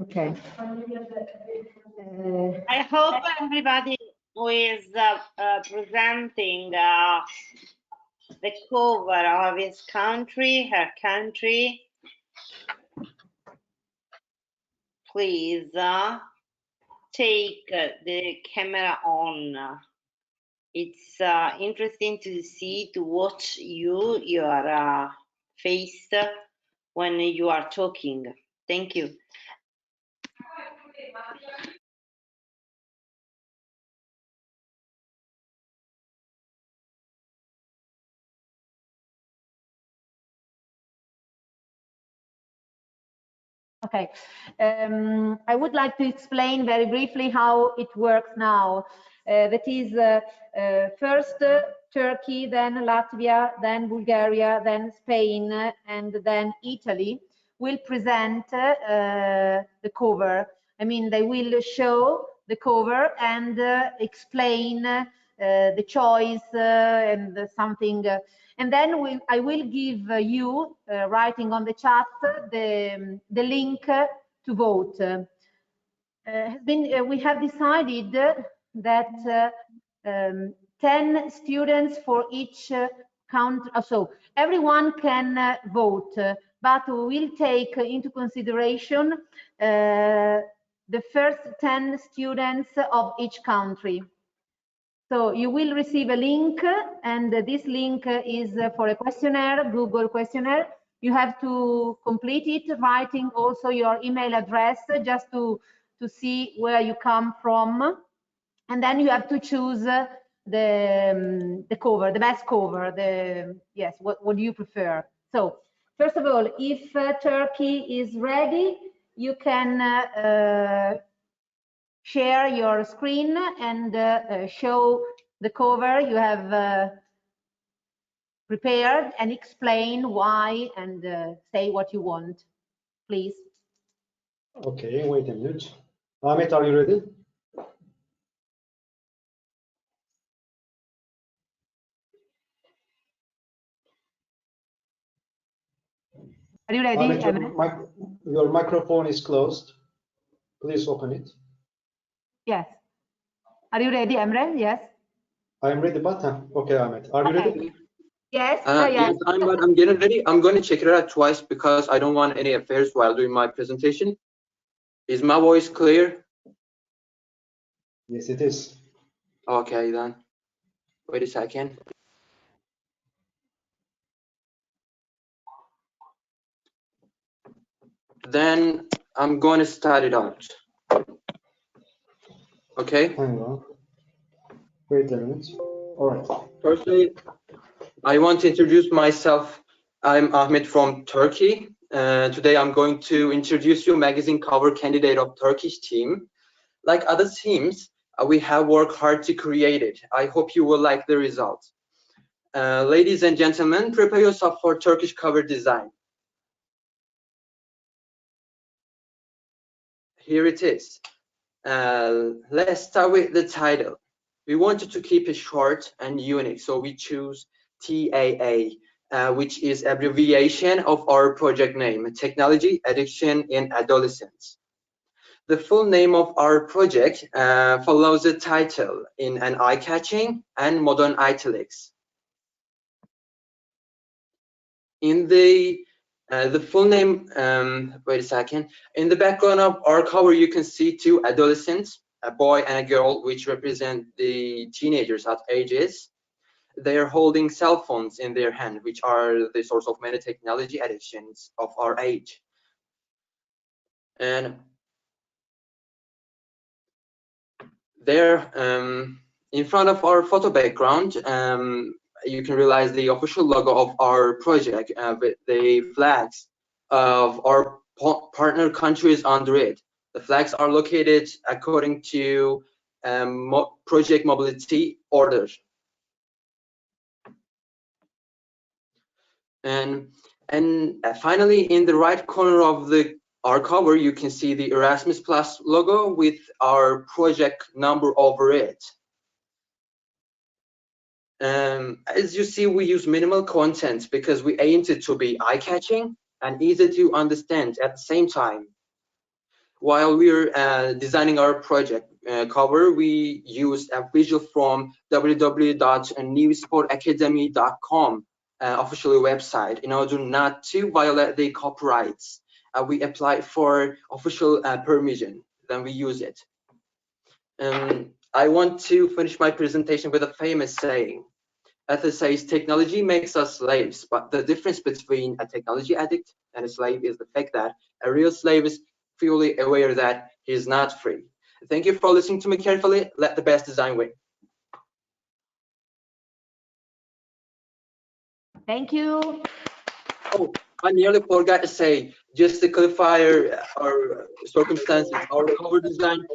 Okay. I hope everybody who is presenting the cover of his country, her country, please take the camera on. It's interesting to see, to watch your face when you are talking. Thank you. Okay, I would like to explain very briefly how it works now. That is, first Turkey, then Latvia, then Bulgaria, then Spain, and then Italy will present the cover. I mean, they will show the cover and explain the choice and something. And then I will give you, writing on the chat, the link to vote. We have decided that 10 students for each country, so everyone can vote, but we will take into consideration the first 10 students of each country. So you will receive a link, and this link is for a questionnaire, Google questionnaire. You have to complete it, writing also your email address just to see where you come from. And then you have to choose the cover, the best cover, yes, what do you prefer? So first of all, if Turkey is ready, you can share your screen and show the cover you have prepared and explain why and say what you want, please. Okay, wait a minute. Ahmet, are you ready? Are you ready, Ahmet, your microphone is closed. Please open it. Yes. Are you ready, Emre? Yes. I am ready, but okay, Ahmet, are you ready? Yes. Yes, I'm getting ready. I'm going to check it out twice because I don't want any affairs while doing my presentation. Is my voice clear? Yes, it is. Okay, then. Wait a second. Then I'm going to start it out. Okay. Hang on. Wait a minute. All right. Firstly, I want to introduce myself. I'm Ahmet from Turkey. Today I'm going to introduce you magazine cover candidate of Turkish team. Like other teams, we have worked hard to create it. I hope you will like the result. Ladies and gentlemen, prepare yourself for Turkish cover design. Here it is. Let's start with the title. We wanted to keep it short and unique, so we choose TAA, which is abbreviation of our project name, Technology Addiction in Adolescents. The full name of our project follows the title in an eye-catching and modern italics. In the full name, wait a second. In the background of our cover, you can see two adolescents, a boy and a girl, which represent the teenagers at ages. They are holding cell phones in their hand, which are the source of many technology addictions of our age. And there, in front of our photo background, you can realize the official logo of our project with the flags of our partner countries under it. The flags are located according to project mobility orders. And finally, in the right corner of our cover, you can see the Erasmus Plus logo with our project number over it. As you see, we use minimal content because we aimed it to be eye-catching and easy to understand at the same time. While we're designing our project cover, we used a visual from www.newsportacademy.com official website in order not to violate the copyrights. We apply for official permission, then we use it. I want to finish my presentation with a famous saying. Ethos says technology makes us slaves, but the difference between a technology addict and a slave is the fact that a real slave is fully aware that he is not free. Thank you for listening to me carefully. Let the best design win. Thank you. Oh, I nearly forgot to say, just to clarify our circumstances, our cover design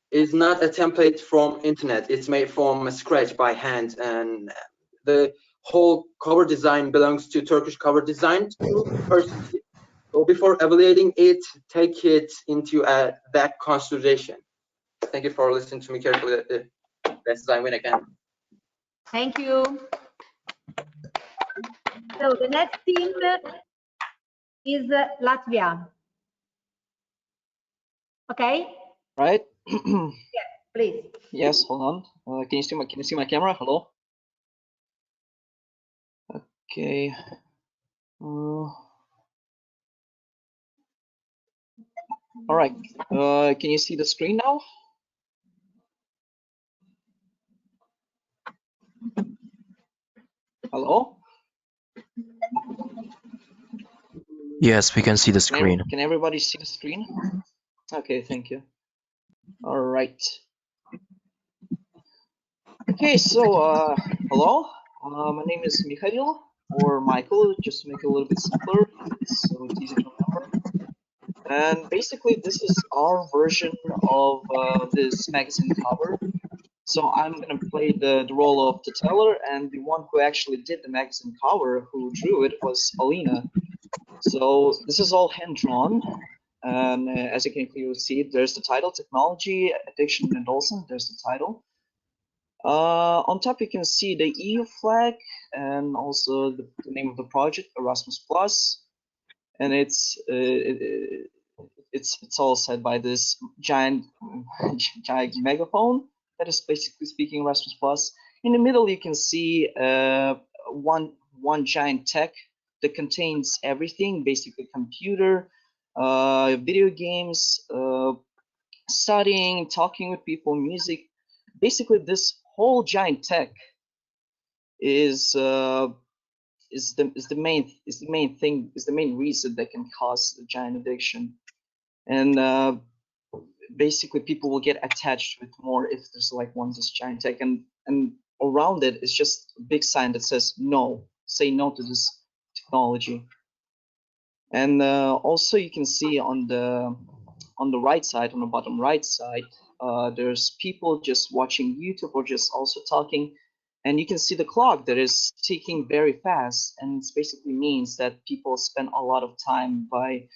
is not a template from internet. It's made from scratch by hand, and the whole cover design belongs to Turkish cover design group personally. So before evaluating it, take it into that consideration. Thank you for listening to me carefully. Best design win again. Thank you. So the next team is Latvia. Okay? Right? Yes, please. Yes, hold on. Can you see my camera? Hello? Okay. All right. Can you see the screen now? Hello? Yes, we can see the screen. Can everybody see the screen? Okay, thank you. All right. Okay, so hello. My name is Mikhail or Michael, just to make it a little bit simpler, so it's easy to remember. And basically, this is our version of this magazine cover. So I'm gonna play the role of the teller, and the one who actually did the magazine cover, who drew it, was Alina. So this is all hand drawn, and as you can clearly see, there's the title, Technology, Addiction, and Adolescents. There's the title. On top you can see the EU flag and also the name of the project, Erasmus Plus, and it's all said by this giant megaphone that is basically speaking Erasmus Plus. In the middle you can see one giant tech that contains everything, basically computer, video games, studying, talking with people, music. Basically this whole giant tech is the main reason that can cause a giant addiction, and basically people will get attached with more if there's like this giant tech, and around it is just a big sign that says no, say no to this technology. And also you can see on the right side, on the bottom right side, there's people just watching YouTube or just also talking, and you can see the clock that is ticking very fast, and it basically means that people spend a lot of time by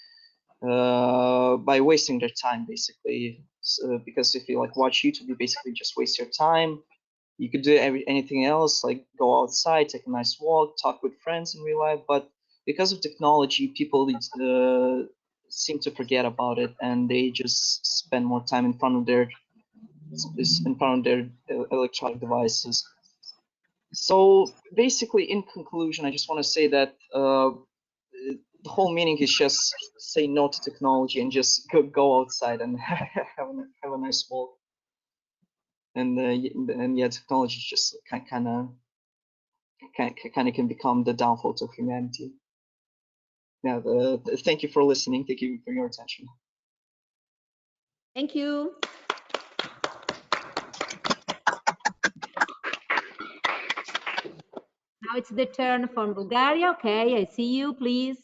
wasting their time, basically. So, because if you like watch YouTube, you basically just waste your time. You could do anything else, like go outside, take a nice walk, talk with friends in real life, but because of technology, people seem to forget about it, and they just spend more time in front of their electronic devices. So basically, in conclusion, I just want to say that the whole meaning is just say no to technology and just go outside and have a nice walk. And yeah, technology just kind of can become the downfall of humanity. Yeah, thank you for listening. Thank you for your attention. Thank you. Now it's the turn from Bulgaria. Okay, I see you, please.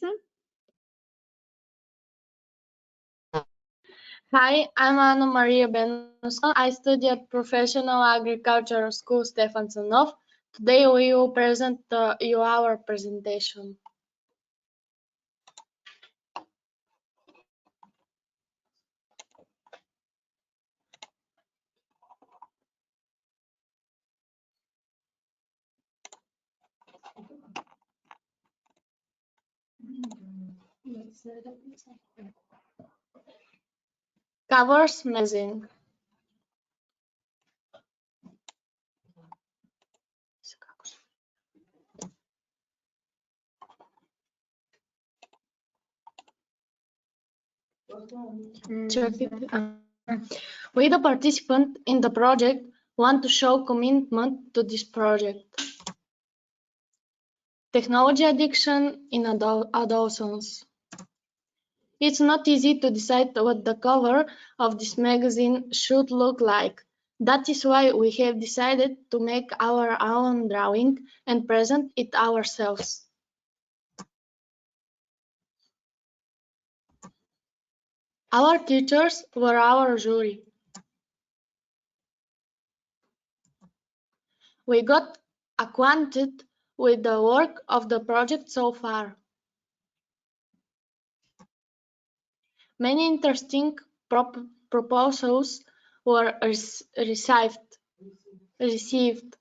Hi, I'm Anna Maria Benuska. I study at Professional Agricultural School Stefan Sanov. Today we will present you our presentation. Covers magazine. Check it. We, the participant in the project, want to show commitment to this project. Technology addiction in adolescents. It's not easy to decide what the cover of this magazine should look like. That is why we have decided to make our own drawing and present it ourselves. Our teachers were our jury. We got acquainted with the work of the project so far. Many interesting proposals were received.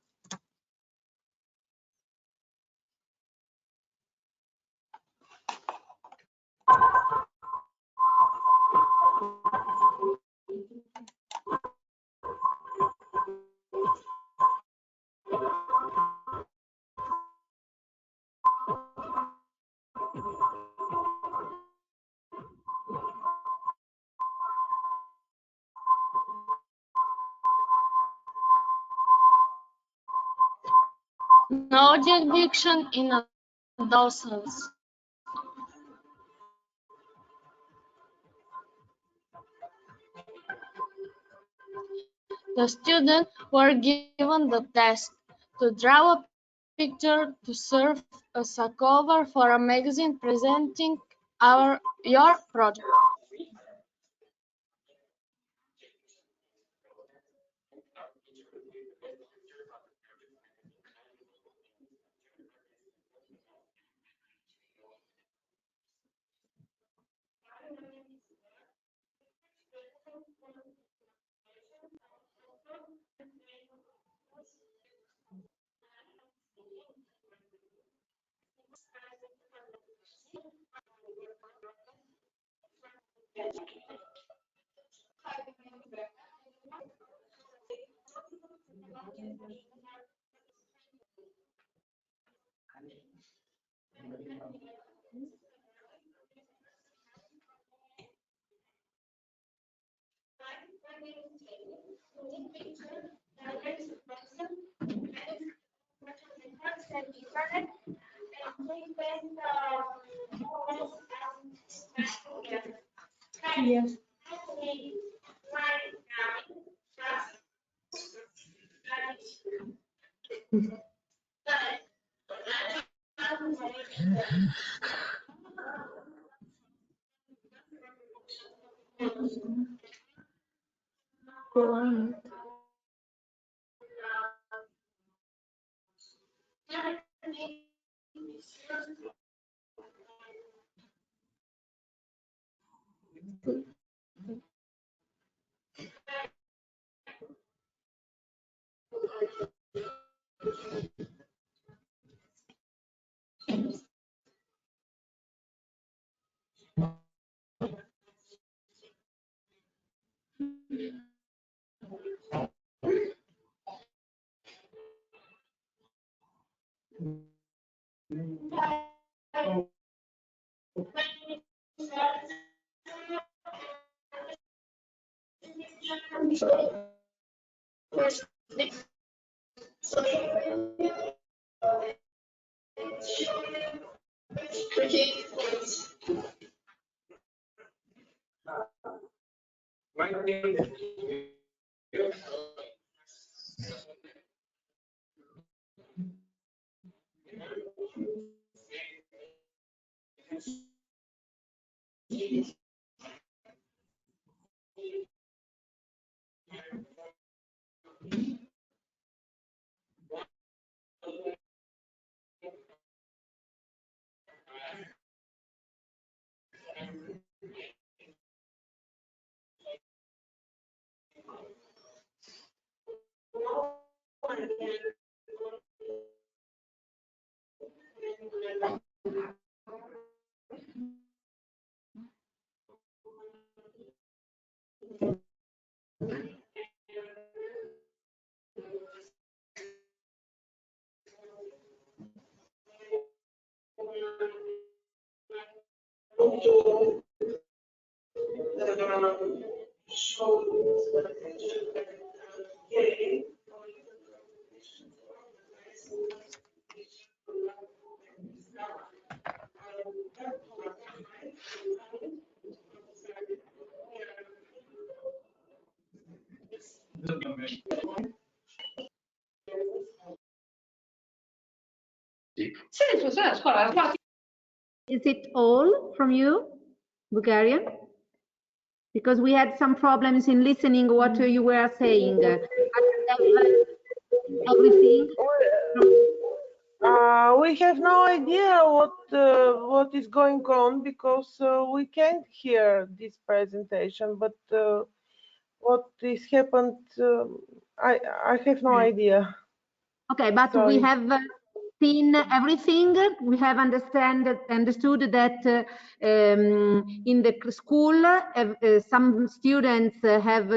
No addiction in adolescents. The students were given the task to draw a picture to serve as a cover for a magazine presenting your project. Yes. Is it all from you, Bulgarian? Because we had some problems in listening what you were saying. Everything? We have no idea what is going on because we can't hear this presentation. But what is happened, I have no idea. Okay, but Sorry. we have seen everything. We have understood that in the school some students have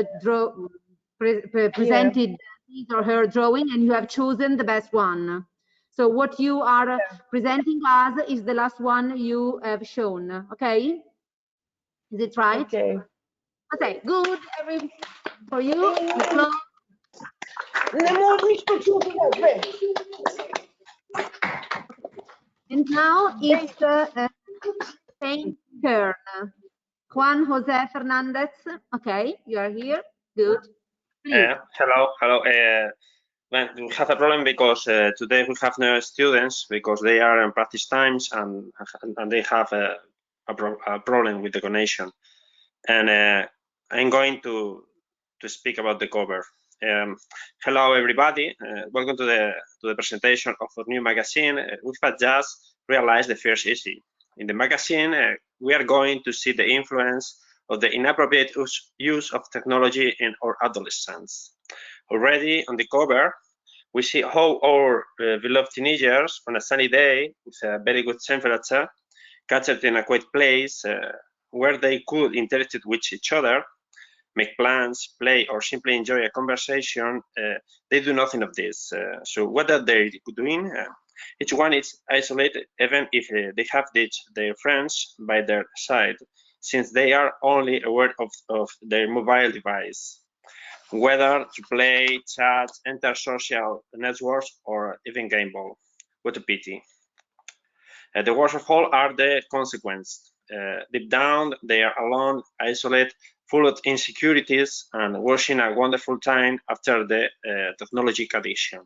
presented his or her drawing, and you have chosen the best one. So what you are presenting us is the last one you have shown. Okay, is it right? Okay. Okay, good. For you. And now it's Spain's turn. Juan Jose Fernandez. Okay, you are here. Good. Please. Hello. Well, we have a problem because today we have no students because they are in practice times and they have a problem with the connection. And I'm going to speak about the cover. Hello, everybody. Welcome to the presentation of our new magazine. We have just realized the first issue. In the magazine, we are going to see the influence of the inappropriate use of technology in our adolescents. Already on the cover, we see how our beloved teenagers on a sunny day with a very good temperature, gathered in a quiet place where they could interact with each other, make plans, play, or simply enjoy a conversation, they do nothing of this. So what are they doing? Each one is isolated, even if they have their friends by their side, since they are only aware of their mobile device, whether to play, chat, enter social networks, or even game ball. What a pity. The worst of all are the consequences. Deep down, they are alone, isolated, full of insecurities, and wishing a wonderful time after the technological addiction.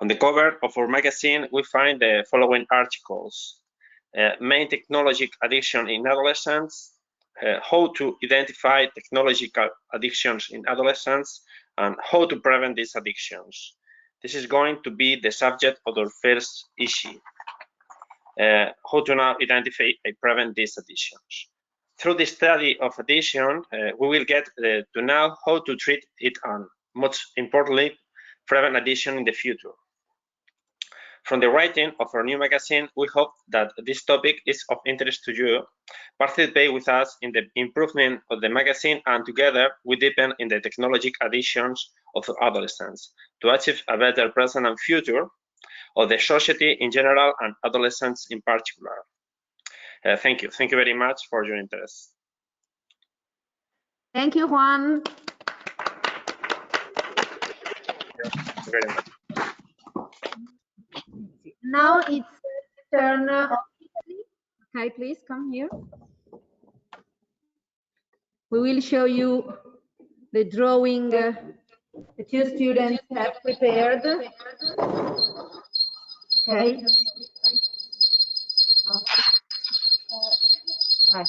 On the cover of our magazine, we find the following articles. Main technological addiction in adolescents, how to identify technological addictions in adolescents, and how to prevent these addictions. This is going to be the subject of our first issue. How to now identify and prevent these addictions. Through the study of addiction, we will get to know how to treat it and, most importantly, prevent addiction in the future. From the writing of our new magazine, we hope that this topic is of interest to you. Participate with us in the improvement of the magazine, and together we deepen in the technological addictions of adolescents to achieve a better present and future of the society in general and adolescents in particular. Thank you. Thank you very much for your interest. Thank you, Juan. Thank you very much. Now it's the turn of Italy. Okay, please come here. We will show you the drawing the two students have prepared. Okay. Vai.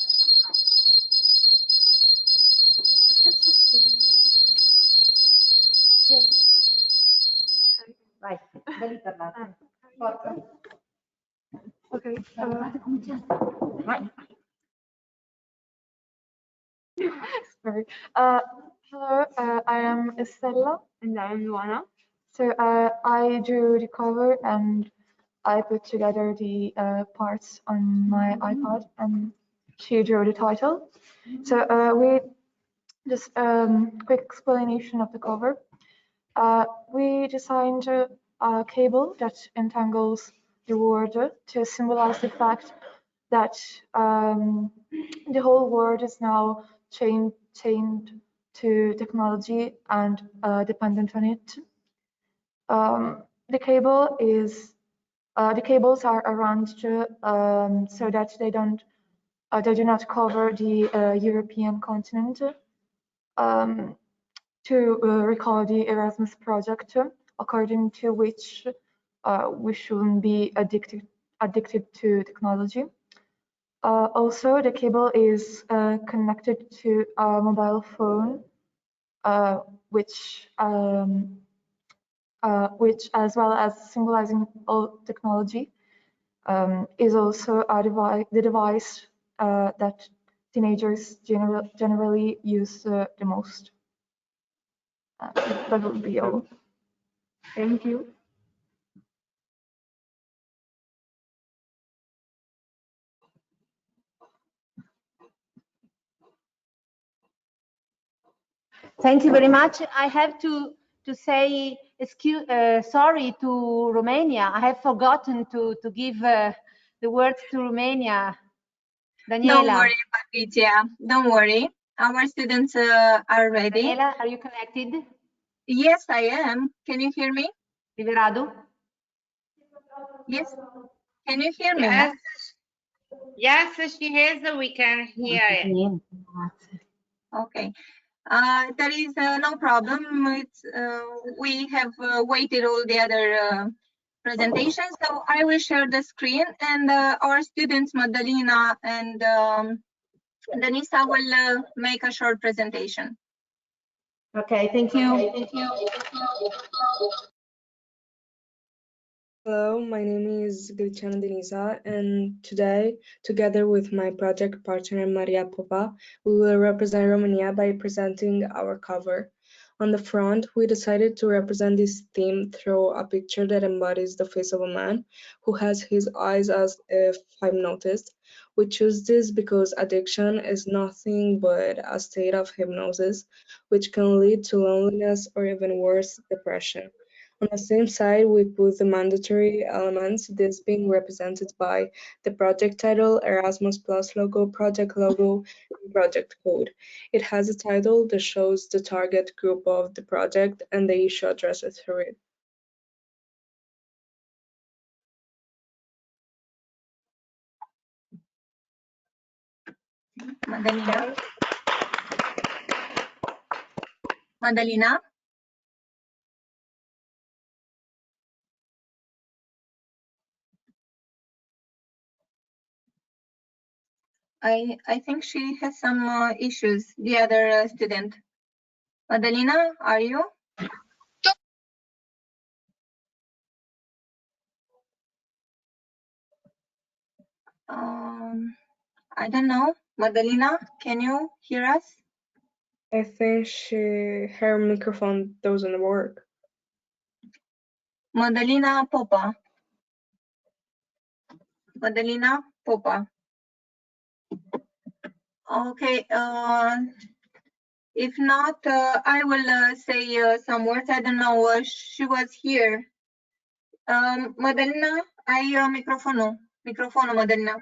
Vai, da lì parlate. Okay. Sorry. Hello, I am Estella and I am Luana. So I drew the cover and I put together the parts on my iPad and she drew the title. So we just quick explanation of the cover. We designed a cable that entangles the world to symbolize the fact that the whole world is now chained to technology and dependent on it. The cable is the cables are arranged so that they do not cover the European continent. To recall the Erasmus project, according to which we shouldn't be addicted to technology. Also, the cable is connected to a mobile phone, which as well as symbolizing all technology, is also the device that teenagers generally use the most. That would be all. Thank you. Thank you very much. I have to say sorry to Romania. I have forgotten to give the words to Romania. Daniela. Don't worry, Patricia. Don't worry. Our students are ready. Daniela, are you connected? Yes, I am. Can you hear me? Liverado? Yes. Can you hear me? Yes. Yes, she is. We can hear it. Okay. There is no problem. We have waited all the other presentations, so I will share the screen, and our students, Madalina and Denisa, will make a short presentation. Okay, thank you. Okay, thank you. Hello, my name is Griciana Denisa, and today, together with my project partner Maria Popa, we will represent Romania by presenting our cover. On the front, we decided to represent this theme through a picture that embodies the face of a man who has his eyes as if hypnotized. We choose this because addiction is nothing but a state of hypnosis, which can lead to loneliness or even worse, depression. On the same side, we put the mandatory elements, this being represented by the project title, Erasmus Plus logo, and project code. It has a title that shows the target group of the project and the issue addressed through it. Madalina? Madalina? I think she has some issues, the other student. Madalina, are you? I don't know. Madalina, can you hear us? I think her microphone doesn't work. Madalina Popa. Madalina Popa. Okay, if not, I will say some words. I don't know, she was here. Madalina, hai microfonul. Microfonul, Madalina.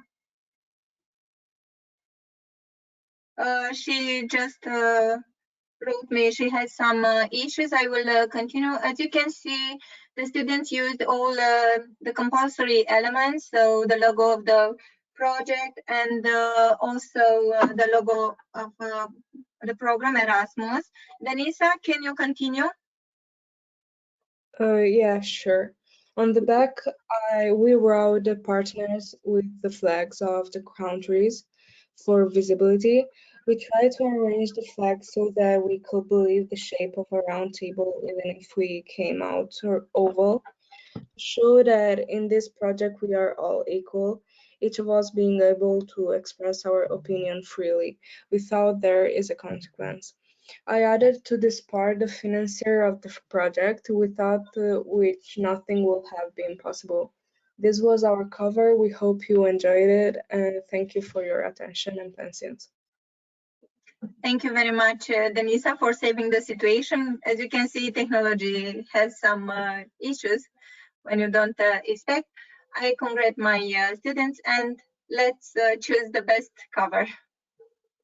She just wrote me she has some issues. I will continue. As you can see, the students used all the compulsory elements, so the logo of the project and also the logo of the program Erasmus. Denisa, can you continue? Yeah, sure. On the back, we wrote the partners with the flags of the countries for visibility. We tried to arrange the flags so that we could believe the shape of a round table, even if we came out oval. show that in this project we are all equal, each of us being able to express our opinion freely without there is a consequence. I added to this part the financier of the project, without which nothing would have been possible. This was our cover. We hope you enjoyed it, and thank you for your attention and patience. Thank you very much, Denisa, for saving the situation. As you can see, technology has some issues when you don't expect. I congratulate my students, and let's choose the best cover.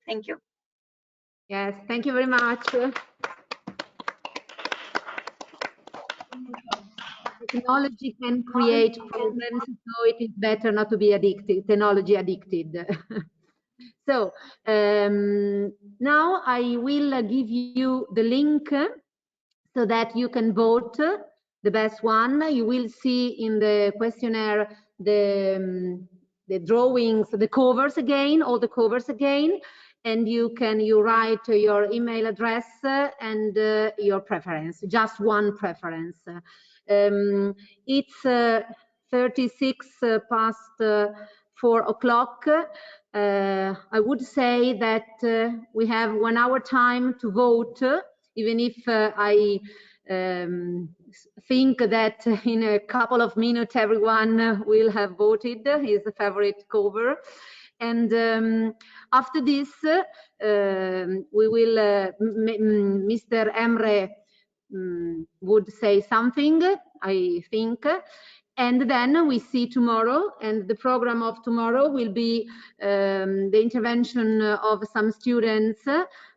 Thank you. Yes, thank you very much. Technology can create problems, so it is better not to be addicted, technology addicted. So now I will give you the link so that you can vote the best one. You will see in the questionnaire the drawings, the covers again, all the covers again, and you write your email address and your preference, just one preference. It's 36 past 4 o'clock. I would say that we have 1 hour time to vote, even if I think that in a couple of minutes everyone will have voted his favorite cover. And after this, we will, Mr. Emre would say something, I think, and then we see tomorrow, and the program of tomorrow will be the intervention of some students,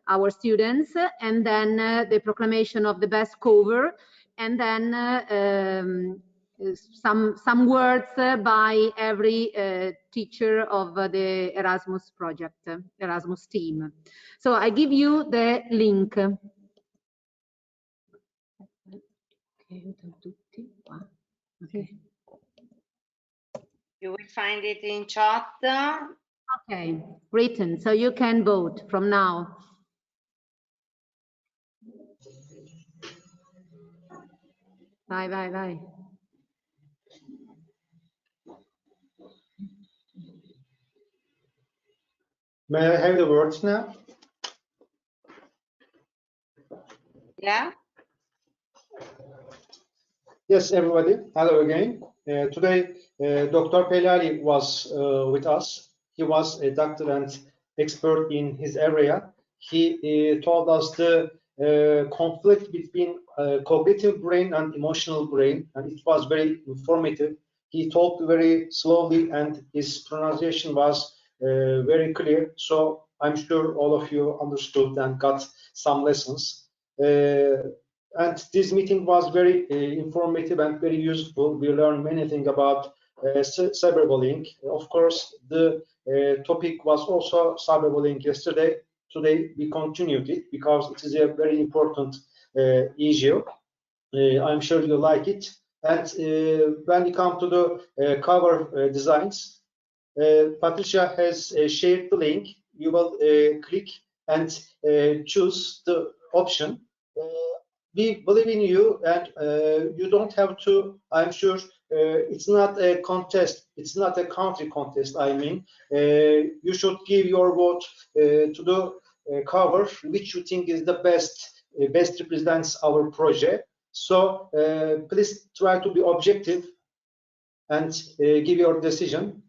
our students, and then the proclamation of the best cover, and then some words by every teacher of the Erasmus project, Erasmus team. So I give you the link. Okay. You will find it in chat. Okay, written, so you can vote from now. Bye, bye, bye. May I have the words now? Yeah. Yes, everybody. Hello again. Today, Dr. Pelali was with us. He was a doctor and expert in his area. He told us the conflict between cognitive brain and emotional brain, and it was very informative. He talked very slowly, and his pronunciation was very clear. So I'm sure all of you understood and got some lessons. And this meeting was very informative and very useful. We learned many things about cyberbullying. Of course, the topic was also cyberbullying yesterday. Today, we continued it because it is a very important issue. I'm sure you like it. And when we come to the cover designs, Patricia has shared the link. You will click and choose the option. We believe in you, and you don't have to. I'm sure it's not a contest. It's not a country contest. I mean, you should give your vote to the cover which you think is the best represents our project. So please try to be objective and give your decision.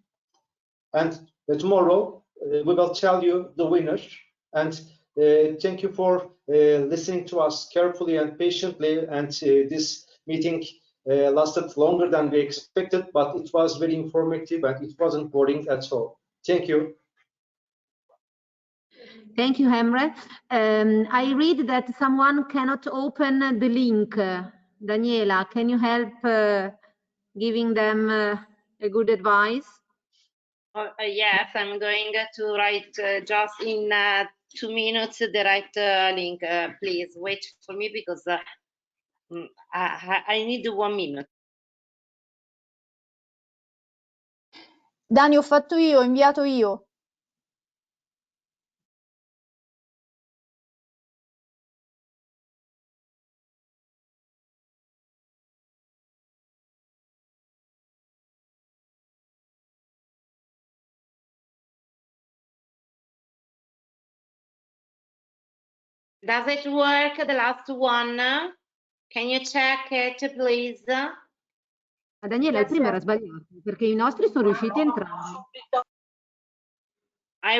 And tomorrow we will tell you the winner. And thank you for listening to us carefully and patiently. And this meeting lasted longer than we expected, but it was very informative and it wasn't boring at all. Thank you. Thank you, Emre. I read that someone cannot open the link. Daniela, can you help giving them a good advice? Yes, I'm going to write just in 2 minutes the right link. Please wait for me because I need 1 minute. Dani, ho fatto io, ho inviato io. Does it work, the last one? Can you check it, please? Ma Daniela, il primo era sbagliato, perché i nostri sono riusciti a entrare. I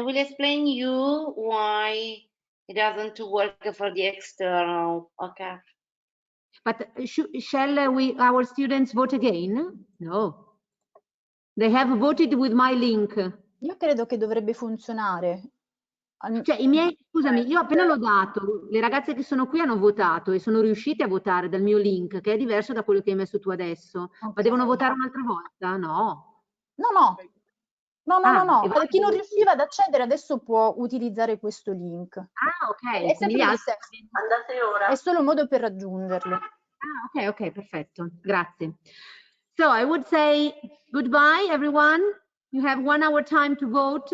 will explain you why it doesn't work for the external. Okay. But shall our students vote again? No. They have voted with my link. Io credo che dovrebbe funzionare. Cioè, scusami, io appena l'ho dato, le ragazze che sono qui hanno votato e sono riuscite a votare dal mio link, che è diverso da quello che hai messo tu adesso. Okay. Ma devono votare un'altra volta? No. No. Chi non riusciva ad accedere adesso può utilizzare questo link. Ah, ok. È sempre lo stesso. Andate ora. È solo un modo per raggiungerlo. Ah, ok, perfetto. Grazie. So I would say goodbye, everyone. You have 1 hour time to vote.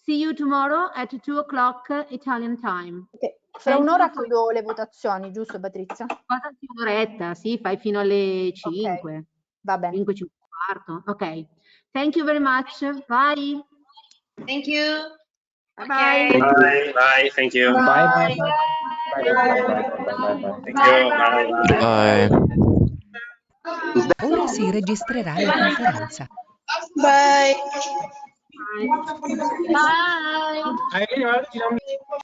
See you tomorrow at 2 o'clock Italian time. Okay. Fra un'ora chiudo le votazioni, giusto Patrizia? Cosa di un'oretta? Sì, fai fino alle 5. Okay. Va bene. 5, 5 e quarto. Ok. Thank you very much. Bye. Thank you. Bye. Okay. Bye. Thank you. Bye. Thank you. Bye. Ora si registrerà la conferenza. Bye. Bye. Bye.